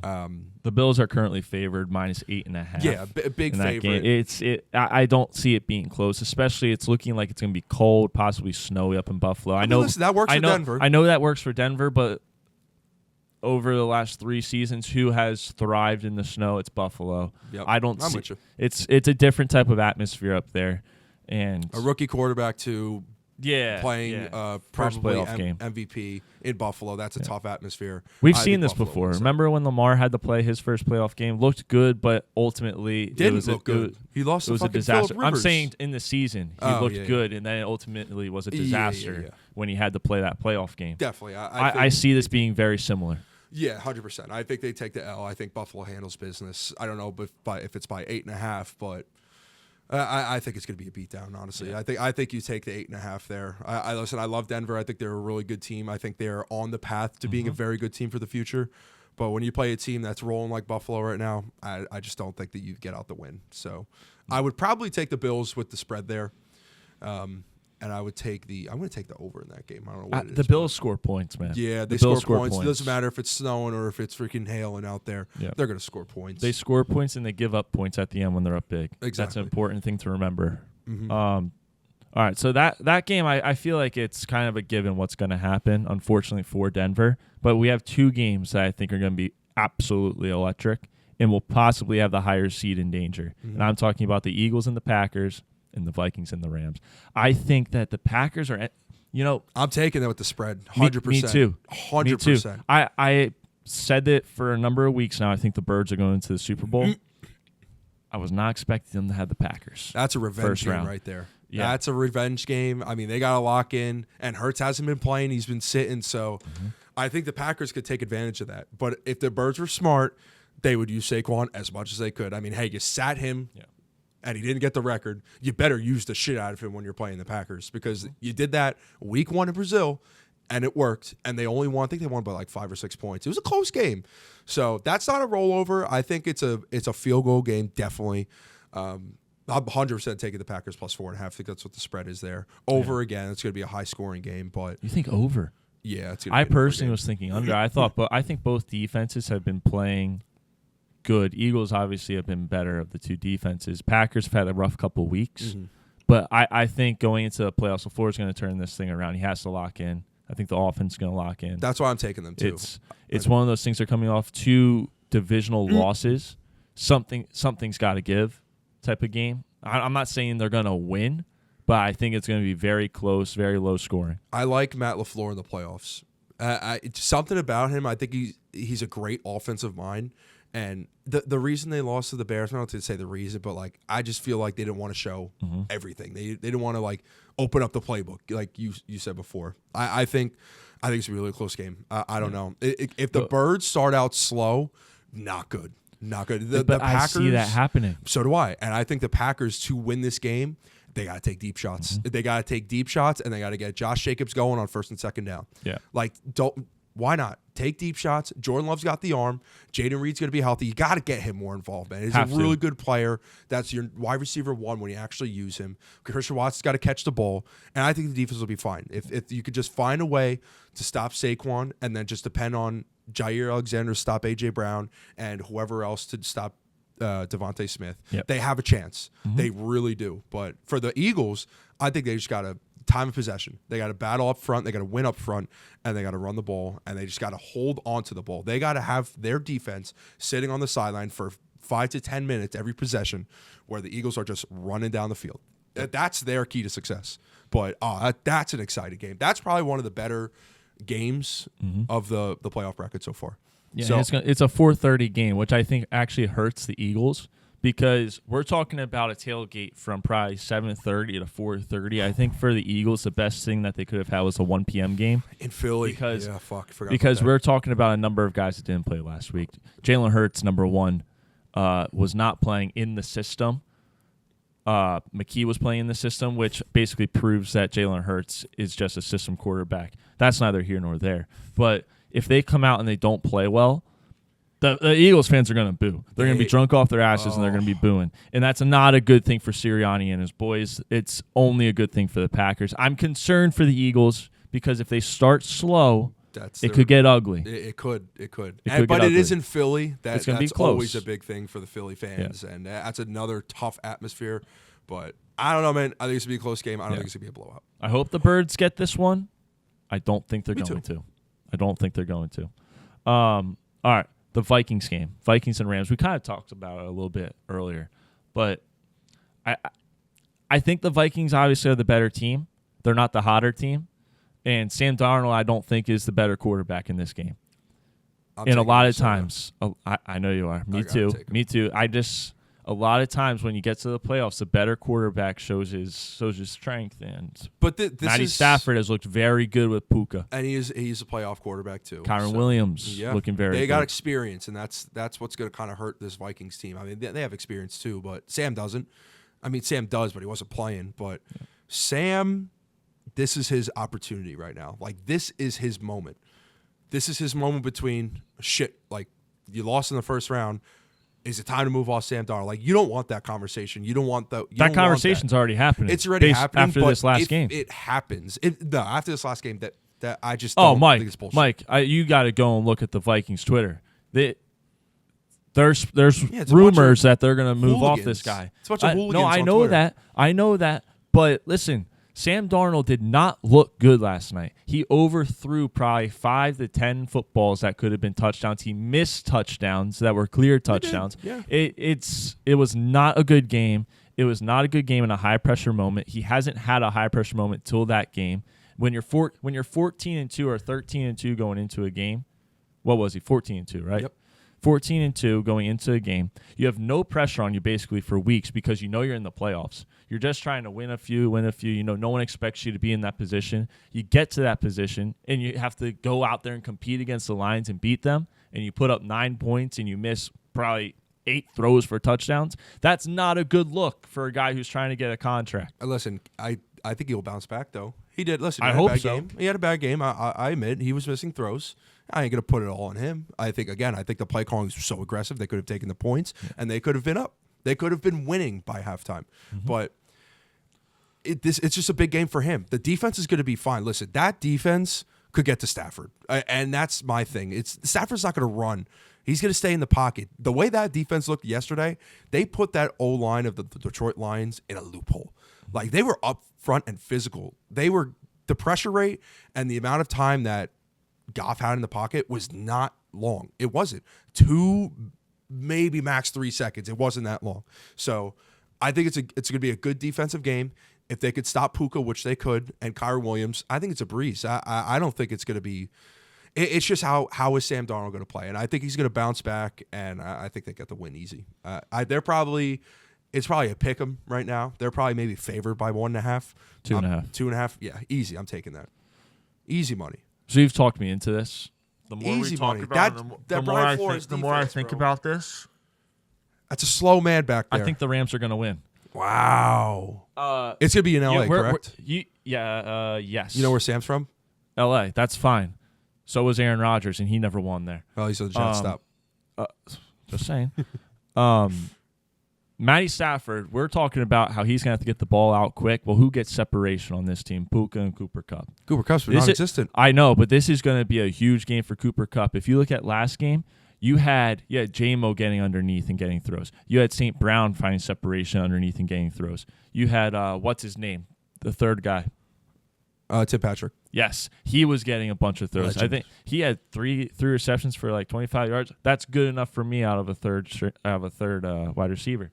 The Bills are currently favored -8.5. Yeah, big favorite. I don't see it being close. Especially, it's looking like it's going to be cold, possibly snowy up in Buffalo. I know listen, that works for Denver. I know that works for Denver, but over the last 3 seasons, who has thrived in the snow? It's Buffalo. Yep, I don't I'm see with you. It's a different type of atmosphere up there, and A rookie quarterback to playing first probably playoff game. MVP in Buffalo. That's a tough atmosphere. We've I seen think this Buffalo before. wins it. Remember when Lamar had to play his first playoff game? Looked good, but ultimately Didn't look good. He lost It was a fucking disaster. Phillip I'm Rivers. saying in the season he looked good, and then it ultimately was a disaster when he had to play that playoff game. Definitely. I see this being very similar. Yeah, 100%. I think they take the L. I think Buffalo handles business. I don't know if it's by 8.5, but I think it's going to be a beatdown. Honestly, I think you take the 8.5 there. I listen. I love Denver. I think they're a really good team. I think they're on the path to being a very good team for the future. But when you play a team that's rolling like Buffalo right now, I just don't think that you get out the win. So I would probably take the Bills with the spread there. And I'm going to take the over in that game. I don't know what it is. The Bills score points, man. Yeah, they Bills score points. It doesn't matter if it's snowing or if it's freaking hailing out there. Yeah. They're going to score points. They score points and they give up points at the end when they're up big. Exactly. That's an important thing to remember. Mm-hmm. All right, so that game, I feel like it's kind of a given what's going to happen, unfortunately, for Denver. But we have 2 games that I think are going to be absolutely electric and will possibly have the higher seed in danger. Mm-hmm. And I'm talking about the Eagles and the Packers and the Vikings and the Rams. I think that the Packers are, I'm taking that with the spread, 100%. Me too. 100%. Me too. I said it for a number of weeks now. I think the Birds are going to the Super Bowl. I was not expecting them to have the Packers. That's a revenge First game round. right there. Yeah. That's a revenge game. I mean, they got to lock in, and Hurts hasn't been playing. He's been sitting, so I think the Packers could take advantage of that. But if the Birds were smart, they would use Saquon as much as they could. I mean, hey, you sat him. Yeah. And he didn't get the record, you better use the shit out of him when you're playing the Packers, because you did that week 1 in Brazil, and it worked. And they only won, I think they won by like 5 or 6 points. It was a close game. So that's not a rollover. I think it's a field goal game, definitely. I'm 100% taking the Packers plus 4.5. I think that's what the spread is there. Over again, it's going to be a high-scoring game. But You think over? Yeah, it's gonna I be another personally game. was thinking under. I think both defenses have been playing good. Eagles obviously have been better of the two defenses. Packers have had a rough couple weeks. Mm-hmm. But I think going into the playoffs, LaFleur is going to turn this thing around. He has to lock in. I think the offense is going to lock in. That's why I'm taking them too. It's one of those things. They're coming off 2 divisional losses. Something's got to give type of game. I'm not saying they're going to win, but I think it's going to be very close, very low scoring. I like Matt LaFleur in the playoffs. It's something about him. I think he's a great offensive mind. And the reason they lost to the Bears, I don't have to say the reason, but like I just feel like they didn't want to show everything. They didn't want to like open up the playbook like you said before. I think it's a really close game. I don't know if the Birds start out slow, not good, not good. But the Packers, I see that happening. So do I, and I think the Packers to win this game, they got to take deep shots. They got to take deep shots, and they got to get Josh Jacobs going on 1st and 2nd down. Yeah, like don't. Why not? Take deep shots. Jordan Love's got the arm. Jaden Reed's going to be healthy. You got to get him more involved, man. He's a really good player. That's your wide receiver 1 when you actually use him. Christian Watson's got to catch the ball. And I think the defense will be fine. If you could just find a way to stop Saquon and then just depend on Jair Alexander to stop A.J. Brown and whoever else to stop Devontae Smith, they have a chance. They really do. But for the Eagles, I think they just got to time of possession. They got to battle up front. They got to win up front, and they got to run the ball, and they just got to hold on to the ball. They got to have their defense sitting on the sideline for 5 to 10 minutes every possession where the Eagles are just running down the field. That's their key to success. But that's an exciting game. That's probably one of the better games of the playoff bracket so far. Yeah, so, it's a 4:30 game, which I think actually hurts the Eagles. Because we're talking about a tailgate from probably 7:30 to 4:30. I think for the Eagles, the best thing that they could have had was a 1 p.m. game in Philly. Because, because we're talking about a number of guys that didn't play last week. Jalen Hurts, number 1, was not playing in the system. McKee was playing in the system, which basically proves that Jalen Hurts is just a system quarterback. That's neither here nor there. But if they come out and they don't play well, the Eagles fans are going to boo. They're going to be drunk off their asses, and they're going to be booing. And that's not a good thing for Sirianni and his boys. It's only a good thing for the Packers. I'm concerned for the Eagles because if they start slow, it could get ugly. It could. But it is in Philly. It's going to be that's close. Always a big thing for the Philly fans, and that's another tough atmosphere. But I don't know, man. I think it's going to be a close game. I don't think it's going to be a blowout. I hope the Birds get this one. I don't think they're going to. I don't think they're going to. All right. The Vikings game, Vikings and Rams. We kind of talked about it a little bit earlier, but I think the Vikings obviously are the better team. They're not the hotter team, and Sam Darnold I don't think is the better quarterback in this game. And a lot of times, I know you are. Me too. A lot of times when you get to the playoffs, the better quarterback shows his strength. And Matty Stafford has looked very good with Puka, and he's a playoff quarterback too. Kyron Williams looking very. They good. got experience, and that's what's going to kind of hurt this Vikings team. I mean, they have experience too, but Sam doesn't. I mean, Sam does, but he wasn't playing. But Sam, this is his opportunity right now. Like this is his moment. This is his moment between shit. Like you lost in the first round. Is it time to move off Sam Darnold? Like, you don't want that conversation. You don't want that. That conversation's already happening. It's already happening after this last game. It happens. After this last game, that I just don't think it's bullshit. Mike, you got to go and look at the Vikings Twitter. There's rumors that they're going to move off this guy. It's a bunch of hooligans. No, I know that. But listen, Sam Darnold did not look good last night. He overthrew probably 5 to 10 footballs that could have been touchdowns. He missed touchdowns that were clear touchdowns. Yeah. It was not a good game. It was not a good game in a high pressure moment. He hasn't had a high pressure moment till that game. When you're 14-2 or 13-2 going into a game, what was he? 14-2, right? Yep. 14-2 going into a game. You have no pressure on you basically for weeks because you know you're in the playoffs. You're just trying to win a few. You know, no one expects you to be in that position. You get to that position, and you have to go out there and compete against the Lions and beat them, and you put up 9 points, and you miss probably 8 throws for touchdowns. That's not a good look for a guy who's trying to get a contract. Listen, I think he'll bounce back, though. He did. Listen, I hope so. Game. He had a bad game. I admit he was missing throws. I ain't going to put it all on him. I think the play calling was so aggressive. They could have taken the points, and they could have been up. They could have been winning by halftime. But it's just a big game for him. The defense is going to be fine. Listen, that defense could get to Stafford. And that's my thing. Stafford's not going to run. He's going to stay in the pocket. The way that defense looked yesterday, they put that O-line of the Detroit Lions in a loophole. Like, they were up front and physical. The pressure rate and the amount of time that Goff had in the pocket was not long. It wasn't. 2, maybe max 3 seconds. It wasn't that long. So I think it's going to be a good defensive game. If they could stop Puka, which they could, and Kyren Williams, I think it's a breeze. I don't think it's going to be. It's just how is Sam Darnold going to play, and I think he's going to bounce back, and I think they get the win easy. It's probably a pick 'em right now. They're probably maybe favored by 1.5, 2.5, 2.5. Yeah, easy. I'm taking that. Easy money. So you've talked me into this. The more Easy we talk money. about, That Brian Flores the more I defense, think bro. about this, That's a slow man back there. I think the Rams are going to win. Wow. It's going to be in LA, correct? Yes. You know where Sam's from? LA. That's fine. So was Aaron Rodgers, and he never won there. Oh, he's a Jet stop. Just saying. Matty Stafford, we're talking about how he's going to have to get the ball out quick. Well, who gets separation on this team? Puka and Cooper Kupp. Cooper Kupp's non-existent. I know, but this is going to be a huge game for Cooper Kupp. If you look at last game, you had J-Mo getting underneath and getting throws. You had St. Brown finding separation underneath and getting throws. You had, what's his name? The third guy. Tim Patrick. Yes, he was getting a bunch of throws. Legend. I think he had three receptions for like 25 yards. That's good enough for me out of a third wide receiver.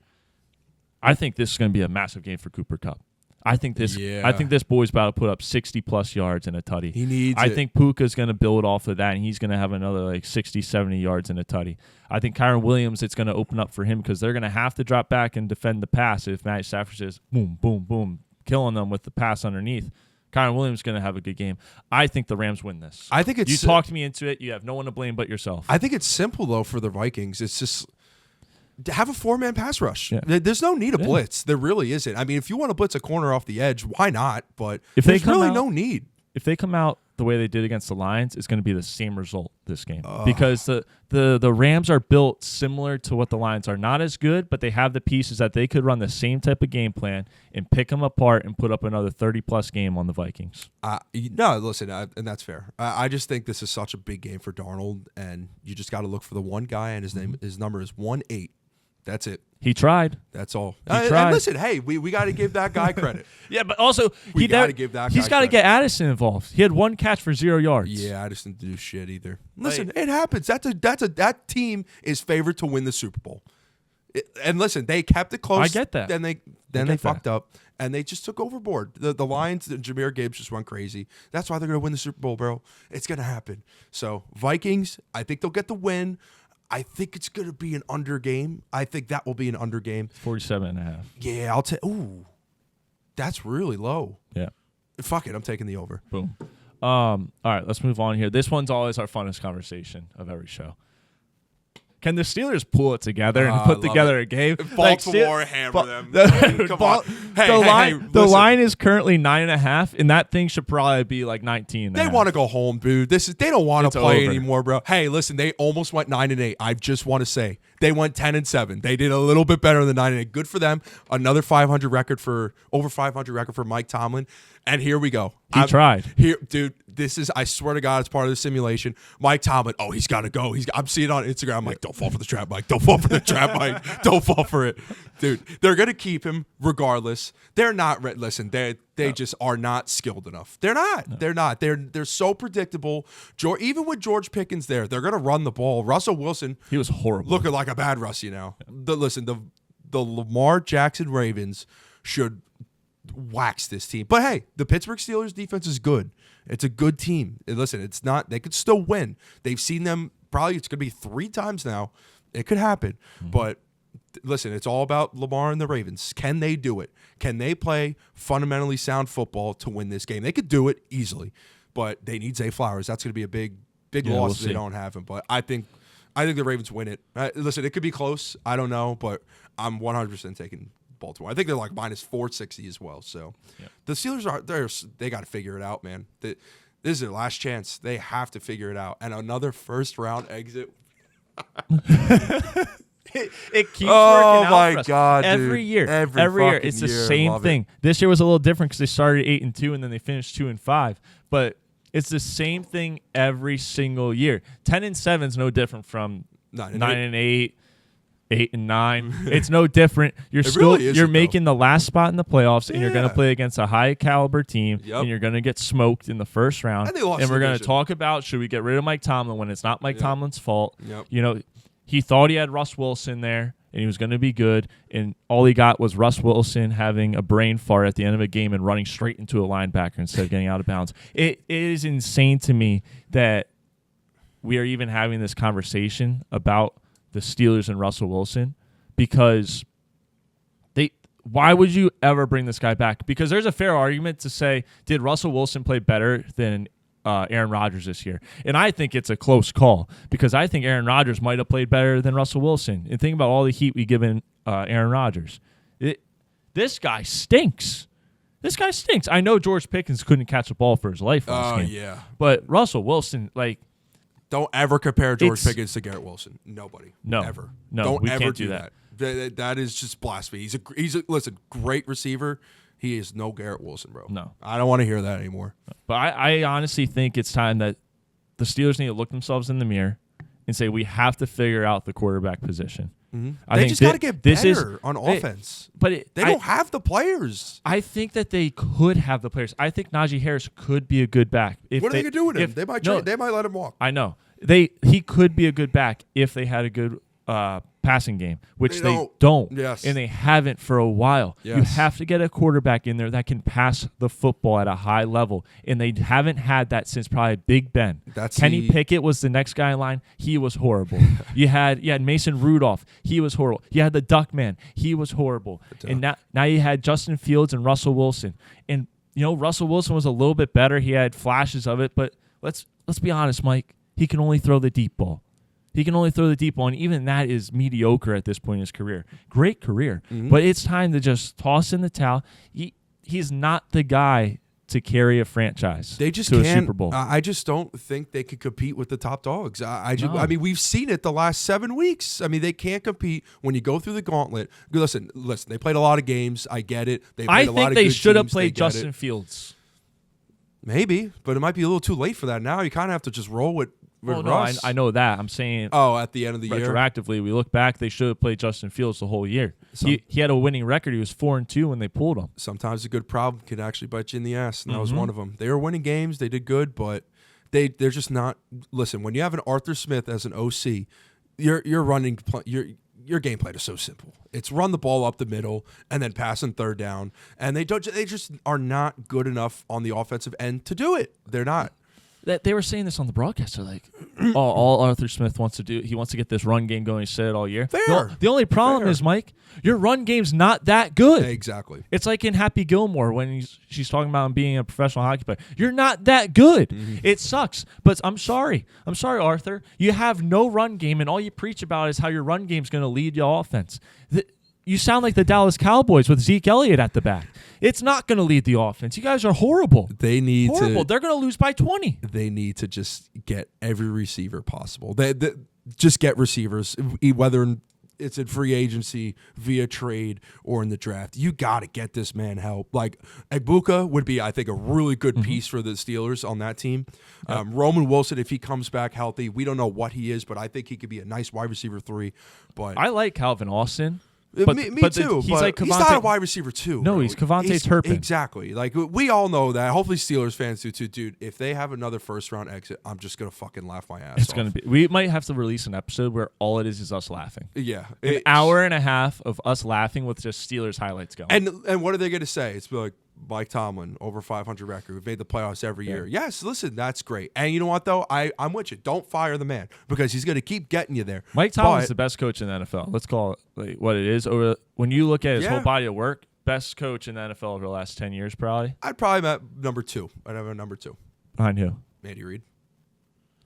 I think this is going to be a massive game for Cooper Kupp. I think this boy's about to put up 60-plus yards in a tutty. He needs I it. think Puka's going to build off of that, and he's going to have another like 60, 70 yards in a tutty. I think Kyren Williams, it's going to open up for him because they're going to have to drop back and defend the pass if Matty Stafford says boom, boom, boom, killing them with the pass underneath. Kyren Williams is going to have a good game. I think the Rams win this. I think you talked me into it. You have no one to blame but yourself. I think it's simple, though, for the Vikings. It's just have a 4-man pass rush. Yeah. There's no need to blitz. There really isn't. I mean, if you want to blitz a corner off the edge, why not? But if there's really no need. If they come out the way they did against the Lions, it's going to be the same result this game because the Rams are built similar to what the Lions are. Not as good, but they have the pieces that they could run the same type of game plan and pick them apart and put up another 30-plus game on the Vikings. No, listen, and that's fair. I just think this is such a big game for Darnold, and you just got to look for the one guy, and his number is 1-8. That's it. He tried. That's all. He tried. And listen, hey, we got to give that guy credit. Yeah, but also We gotta give that he's guy got to credit. get Addison involved. He had one catch for 0 yards. Yeah, I just didn't do shit either. Listen, it happens. That team is favored to win the Super Bowl. And listen, they kept it close. I get that. Then they fucked up, and they just took overboard. The Lions, Jahmyr Gibbs just went crazy. That's why they're going to win the Super Bowl, bro. It's going to happen. So Vikings, I think they'll get the win. I think it's going to be an under game. I think that will be an under game. 47.5. Yeah, I'll take. Ooh, that's really low. Yeah. Fuck it, I'm taking the over. Boom. All right, let's move on here. This one's always our funnest conversation of every show. Can the Steelers pull it together and put together a game? Baltimore hammer them. Come on. The line is currently 9.5, and that thing should probably be like 19. They want to go home, dude. They don't want to play over. anymore, bro. Hey, listen, they almost went 9-8. I just want to say they went 10-7. They did a little bit better than 9-8. Good for them. Another over 500 record for Mike Tomlin. And here we go. He tried. Here, dude. This is, I swear to God, it's part of the simulation. Mike Tomlin, he's got to go. I'm seeing it on Instagram. I'm like, don't fall for the trap, Mike. Don't fall for the trap, Mike. Don't fall for it. Dude, they're going to keep him regardless. They're not, listen, they just are not skilled enough. They're not. No. They're not. They're so predictable. Even with George Pickens there, they're going to run the ball. Russell Wilson. He was horrible. Looking like a bad Russie now. Yeah. The Lamar Jackson Ravens should wax this team. But hey, the Pittsburgh Steelers defense is good. It's a good team. And listen, it's not, they could still win. They've seen them probably, it's going to be 3 times now. It could happen. Mm-hmm. But listen, it's all about Lamar and the Ravens. Can they do it? Can they play fundamentally sound football to win this game? They could do it easily, but they need Zay Flowers. That's going to be a big loss if they don't have him. But I think the Ravens win it. Listen, it could be close. I don't know, but I'm 100% taking Baltimore. I think they're like minus 460 as well. So the Steelers they got to figure it out, man. This is their last chance. They have to figure it out. And another first round exit. It keeps working out my for us. God, every dude. year. Every year. It's the same thing. This year was a little different because they started 8-2 and then they finished 2-5. But It's the same thing every single year. 10-7 is no different from 9-8, 8-9. It's no different. You're making the last spot in the playoffs, and you're going to play against a high caliber team, and you're going to get smoked in the first round. And they lost and we're going to division. talk about, should we get rid of Mike Tomlin when it's not Mike Tomlin's fault? Yep. You know, he thought he had Russ Wilson there, and he was going to be good, and all he got was Russ Wilson having a brain fart at the end of a game and running straight into a linebacker instead of getting out of bounds. It is insane to me that we are even having this conversation about the Steelers and Russell Wilson, because why would you ever bring this guy back? Because there's a fair argument to say, did Russell Wilson play better than Aaron Rodgers this year? And I think it's a close call, because I think Aaron Rodgers might have played better than Russell Wilson. And think about all the heat we given Aaron Rodgers. This guy stinks. This guy stinks. I know George Pickens couldn't catch a ball for his life last game. Yeah. But Russell Wilson, don't ever compare George Pickens to Garrett Wilson. Nobody. No. Ever. No, Don't we ever can't do do that. That is just blasphemy. He's a listen, great receiver. He is no Garrett Wilson, bro. No. I don't want to hear that anymore. But I honestly think it's time that the Steelers need to look themselves in the mirror and say, we have to figure out the quarterback position. Mm-hmm. They just got to get better on offense. They don't have the players. I think that they could have the players. I think Najee Harris could be a good back. What are they going to do with him? They might let him walk. I know. He could be a good back if they had a good passing game, which they don't. Yes. And they haven't for a while. Yes. You have to get a quarterback in there that can pass the football at a high level, and they haven't had that since probably Big Ben. Kenny Pickett was the next guy in line. He was horrible. you had Mason Rudolph. He was horrible. You had the Duck Man. He was horrible. And now you had Justin Fields and Russell Wilson. And Russell Wilson was a little bit better. He had flashes of it, but let's be honest, Mike. He can only throw the deep ball. And even that is mediocre at this point in his career. Great career, but it's time to just toss in the towel. He's not the guy to carry a franchise to a Super Bowl. I just don't think they could compete with the top dogs. I mean, we've seen it the last 7 weeks. I mean, they can't compete when you go through the gauntlet. Listen. They played a lot of games. I get it. I think they should have played Justin Fields. Maybe, but it might be a little too late for that now. You kind of have to just roll with Russ. I know that. I'm saying. At the end of the year, retroactively, we look back. They should have played Justin Fields the whole year. He had a winning record. He was 4-2 when they pulled him. Sometimes a good problem can actually bite you in the ass, and that was one of them. They were winning games. They did good, but they're just not. Listen, when you have an Arthur Smith as an OC, your game plan is so simple. It's run the ball up the middle and then pass on third down, and they just are not good enough on the offensive end to do it. They're not. They were saying this on the broadcast. They're like, all Arthur Smith wants to do, he wants to get this run game going. He said it all year. The only problem is, Mike, your run game's not that good. Exactly. It's like in Happy Gilmore when she's talking about him being a professional hockey player. You're not that good. Mm-hmm. It sucks. But I'm sorry, Arthur. You have no run game, and all you preach about is how your run game's going to lead your offense. You sound like the Dallas Cowboys with Zeke Elliott at the back. It's not going to lead the offense. You guys are horrible. They're going to lose by 20. They need to just get every receiver possible. They just get receivers, whether it's in free agency, via trade, or in the draft. You got to get this man help. Like, Egbuka would be, I think, a really good piece for the Steelers on that team. Yep. Roman Wilson, if he comes back healthy, we don't know what he is, but I think he could be a nice wide receiver 3. But I like Calvin Austin. Me too. He's like he's not a wide receiver too. No, he's Kevontae Turpin. Exactly. Like, we all know that. Hopefully Steelers fans do too. Dude, if they have another first-round exit, I'm just going to fucking laugh my ass off. It's going to be. We might have to release an episode where all it is us laughing. Yeah. An hour and a half of us laughing with just Steelers highlights going. And what are they going to say? It's like, Mike Tomlin, over 500 record. We've made the playoffs every year. Yes, listen, that's great. And you know what, though? I'm with you. Don't fire the man because he's going to keep getting you there. Mike Tomlin's the best coach in the NFL. Let's call it what it is. When you look at his whole body of work, best coach in the NFL over the last 10 years, probably. I'd probably have number 2. I'd have a number 2. Behind who? Andy Reid.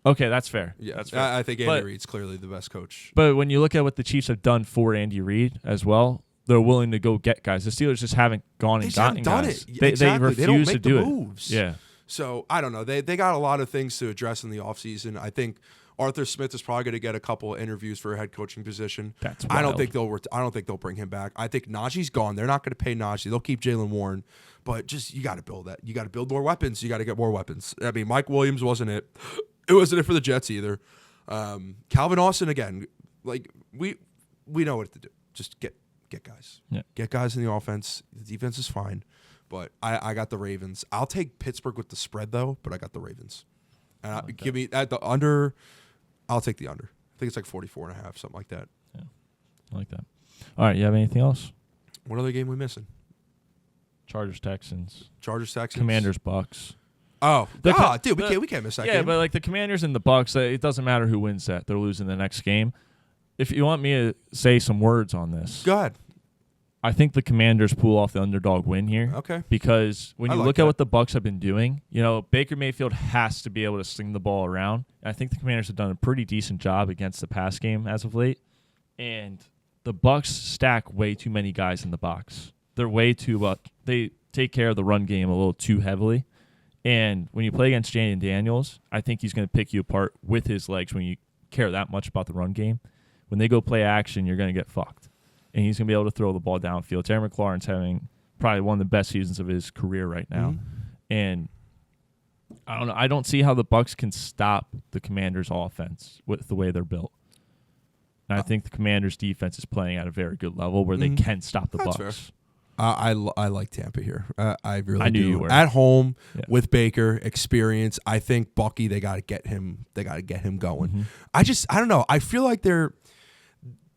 Okay, that's fair. Yeah, that's fair. I think Andy Reid's clearly the best coach. But when you look at what the Chiefs have done for Andy Reid as well, they're willing to go get guys. The Steelers just haven't gone and gotten guys. They refuse don't make to do moves. it. Yeah. So, I don't know. They got a lot of things to address in the offseason. I think Arthur Smith is probably going to get a couple of interviews for a head coaching position. That's I don't wild. think they'll bring him back. I think Najee's gone. They're not going to pay Najee. They'll keep Jalen Warren, but just you got to build that. You got to build more weapons. You got to get more weapons. I mean, Mike Williams wasn't it. It wasn't it for the Jets either. Calvin Austin again. Like we know what to do. Just get guys. Yeah. Get guys in the offense. The defense is fine, but I got the Ravens. I'll take Pittsburgh with the spread though, but I got the Ravens. And give me at the under. I'll take the under. I think it's like 44.5, something like that. Yeah, I like that. All right, you have anything else? What other game we missing? Chargers, Texans, Texans, Commanders, Bucks. Oh, dude, we can't miss that game. Yeah, but like the Commanders and the Bucks, it doesn't matter who wins that; they're losing the next game. If you want me to say some words on this, go ahead. I think the Commanders pull off the underdog win here. Okay. Because when you like look that. at what the Bucks have been doing, Baker Mayfield has to be able to sling the ball around. And I think the Commanders have done a pretty decent job against the pass game as of late. And the Bucks stack way too many guys in the box. They're way too they take care of the run game a little too heavily. And when you play against Jaden Daniels, I think he's going to pick you apart with his legs when you care that much about the run game. When they go play action, you're going to get fucked. And he's going to be able to throw the ball downfield. Terry McLaurin's having probably one of the best seasons of his career right now. Mm-hmm. And I don't know. I don't see how the Bucks can stop the Commanders' offense with the way they're built. And I think the Commanders' defense is playing at a very good level where they can stop the That's Bucks. fair. I like Tampa here. I really knew do. you were. At home with Baker, experience. I think Bucky. They got to get him. They got to get him going. Mm-hmm. I don't know. I feel like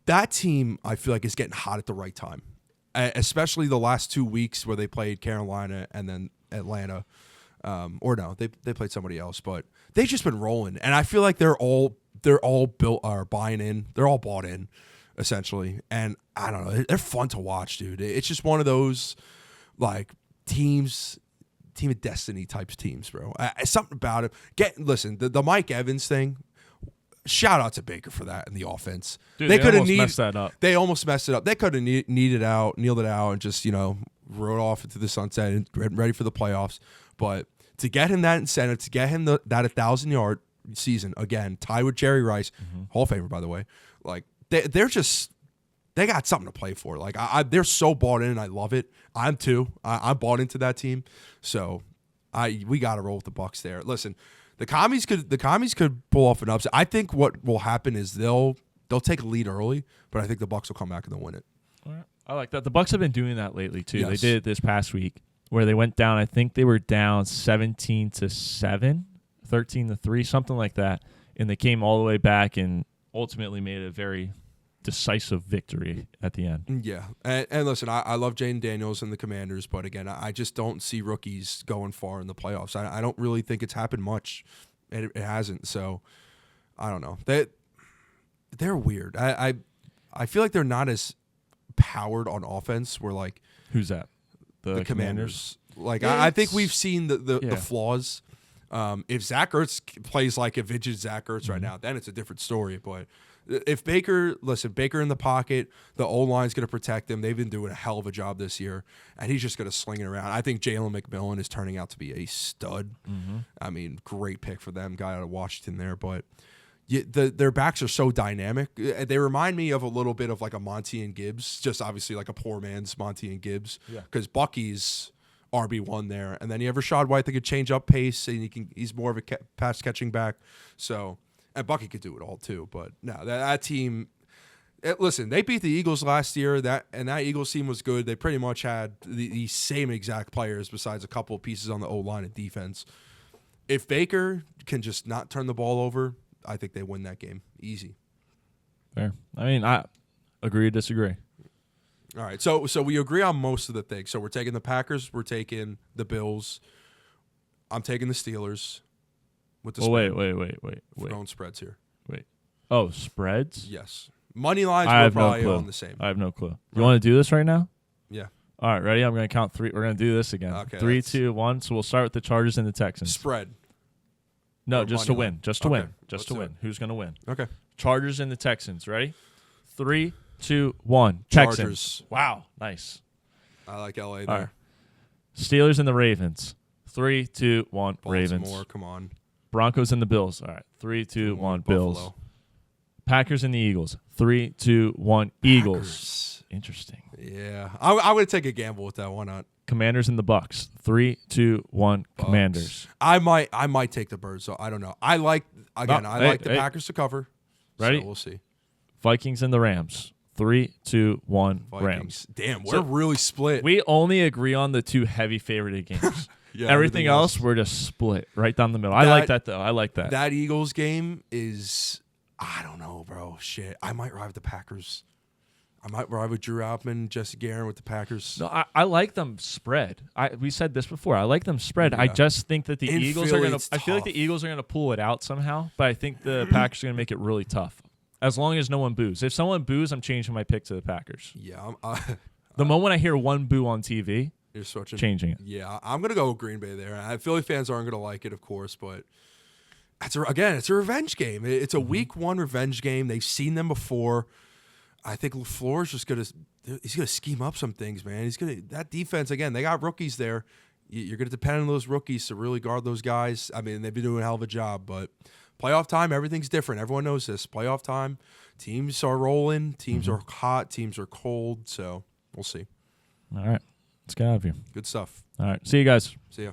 that team. I feel like is getting hot at the right time, especially the last 2 weeks where they played Carolina and then Atlanta. Or no, they played somebody else, but they've just been rolling, and I feel like they're all built are buying in. They're all bought in, essentially, and I don't know. They're fun to watch, dude. It's just one of those like team of destiny types teams, bro. Something about it. Listen, the Mike Evans thing. Shout out to Baker for that in the offense. Dude, they could have almost messed that up. They almost messed it up. They could have kneeled it out, and just rode off into the sunset and ready for the playoffs. But to get him that incentive, to get him that 1,000-yard season again, tied with Jerry Rice, Hall of Famer by the way. Like they got something to play for. Like they're so bought in, and I love it. I'm too. I'm bought into that team. So we got to roll with the Bucks there. Listen, the commies could pull off an upset. I think what will happen is they'll take a lead early, but I think the Bucks will come back and they'll win it. All right. I like that. The Bucks have been doing that lately too. Yes. They did it this past week where they went down. I think they were down 17-7, 13-3, something like that, and they came all the way back and ultimately made a very decisive victory at the end. Yeah, and listen, I love Jaden Daniels and the Commanders, but again, I just don't see rookies going far in the playoffs. I don't really think it's happened much. It hasn't, so I don't know. They're weird. I feel like they're not as powered on offense. Where like who's that? The Commanders. Like I think we've seen the flaws. If Zach Ertz plays like a vintage Zach Ertz right now, then it's a different story. But if Baker in the pocket, the O-line's going to protect him. They've been doing a hell of a job this year, and he's just going to sling it around. I think Jalen McMillan is turning out to be a stud. Mm-hmm. I mean, great pick for them, guy out of Washington there. But their backs are so dynamic. They remind me of a little bit of like a Monty and Gibbs, just obviously like a poor man's Monty and Gibbs, because Bucky's RB1 there, and then you have Rashad White that could change up pace, and he's more of a pass catching back. So, and Bucky could do it all too. But no, that team. Listen, they beat the Eagles last year. That Eagles team was good. They pretty much had the same exact players, besides a couple of pieces on the O line and defense. If Baker can just not turn the ball over, I think they win that game easy. Fair. I mean, I agree to disagree. All right, so we agree on most of the things. So we're taking the Packers, we're taking the Bills. I'm taking the Steelers with the spread. Wait. Throwing spreads here. Wait. Oh, spreads? Yes. Money lines I we're have no probably clue. on the same. I have no clue. You want to do this right now? Yeah. All right, ready? I'm going to count three. We're going to do this again. Okay, 3, 2, 1. So we'll start with the Chargers and the Texans. Spread. No, Or just to money win. line. Just to Okay, win. Just let's to do win. it. Who's going to win? Okay. Chargers and the Texans. Ready? 3, 2, 1. Chargers. Texans. Wow. Nice. I like LA there. All right. Steelers and the Ravens. 3, 2, 1. Ravens. Baltimore, come on. Broncos and the Bills. All right. 3, 2, 1. Bills. Buffalo. Packers and the Eagles. 3, 2, 1. Eagles. Packers. Interesting. Yeah. I'm going to take a gamble with that. Why not? Commanders and the Bucks. 3, 2, 1. Bucks. Commanders. I might take the Birds, so I don't know. I like the Packers to cover. Ready? So we'll see. Vikings and the Rams. 3, 2, 1. Vikings. Rams. Damn, we're really split. We only agree on the 2 heavy favorited games. Yeah, everything else, we're just split right down the middle. I like that, though. I like that. That Eagles game is, I don't know, bro. Shit. I might ride with the Packers. I might ride with Drew Outman, Jesse Guerin with the Packers. No, I like them spread. We said this before. I like them spread. Yeah. I just think that the In Eagles Philly, are going it's to. I feel like tough. the Eagles are going to pull it out somehow, but I think the Packers are going to make it really tough. As long as no one boos. If someone boos, I'm changing my pick to the Packers. Yeah. The moment I hear one boo on TV, You're switching. changing it. Yeah, I'm going to go with Green Bay there. Philly fans aren't going to like it, of course, but it's a revenge game. It's a week 1 revenge game. They've seen them before. I think LaFleur's just going to he's going to scheme up some things, man. That defense, again, they got rookies there. You're going to depend on those rookies to really guard those guys. I mean, they've been doing a hell of a job, but playoff time, everything's different. Everyone knows this. Playoff time, teams are rolling, teams are hot, teams are cold, so we'll see. All right. Let's get out of here. Good stuff. All right. See you guys. See ya.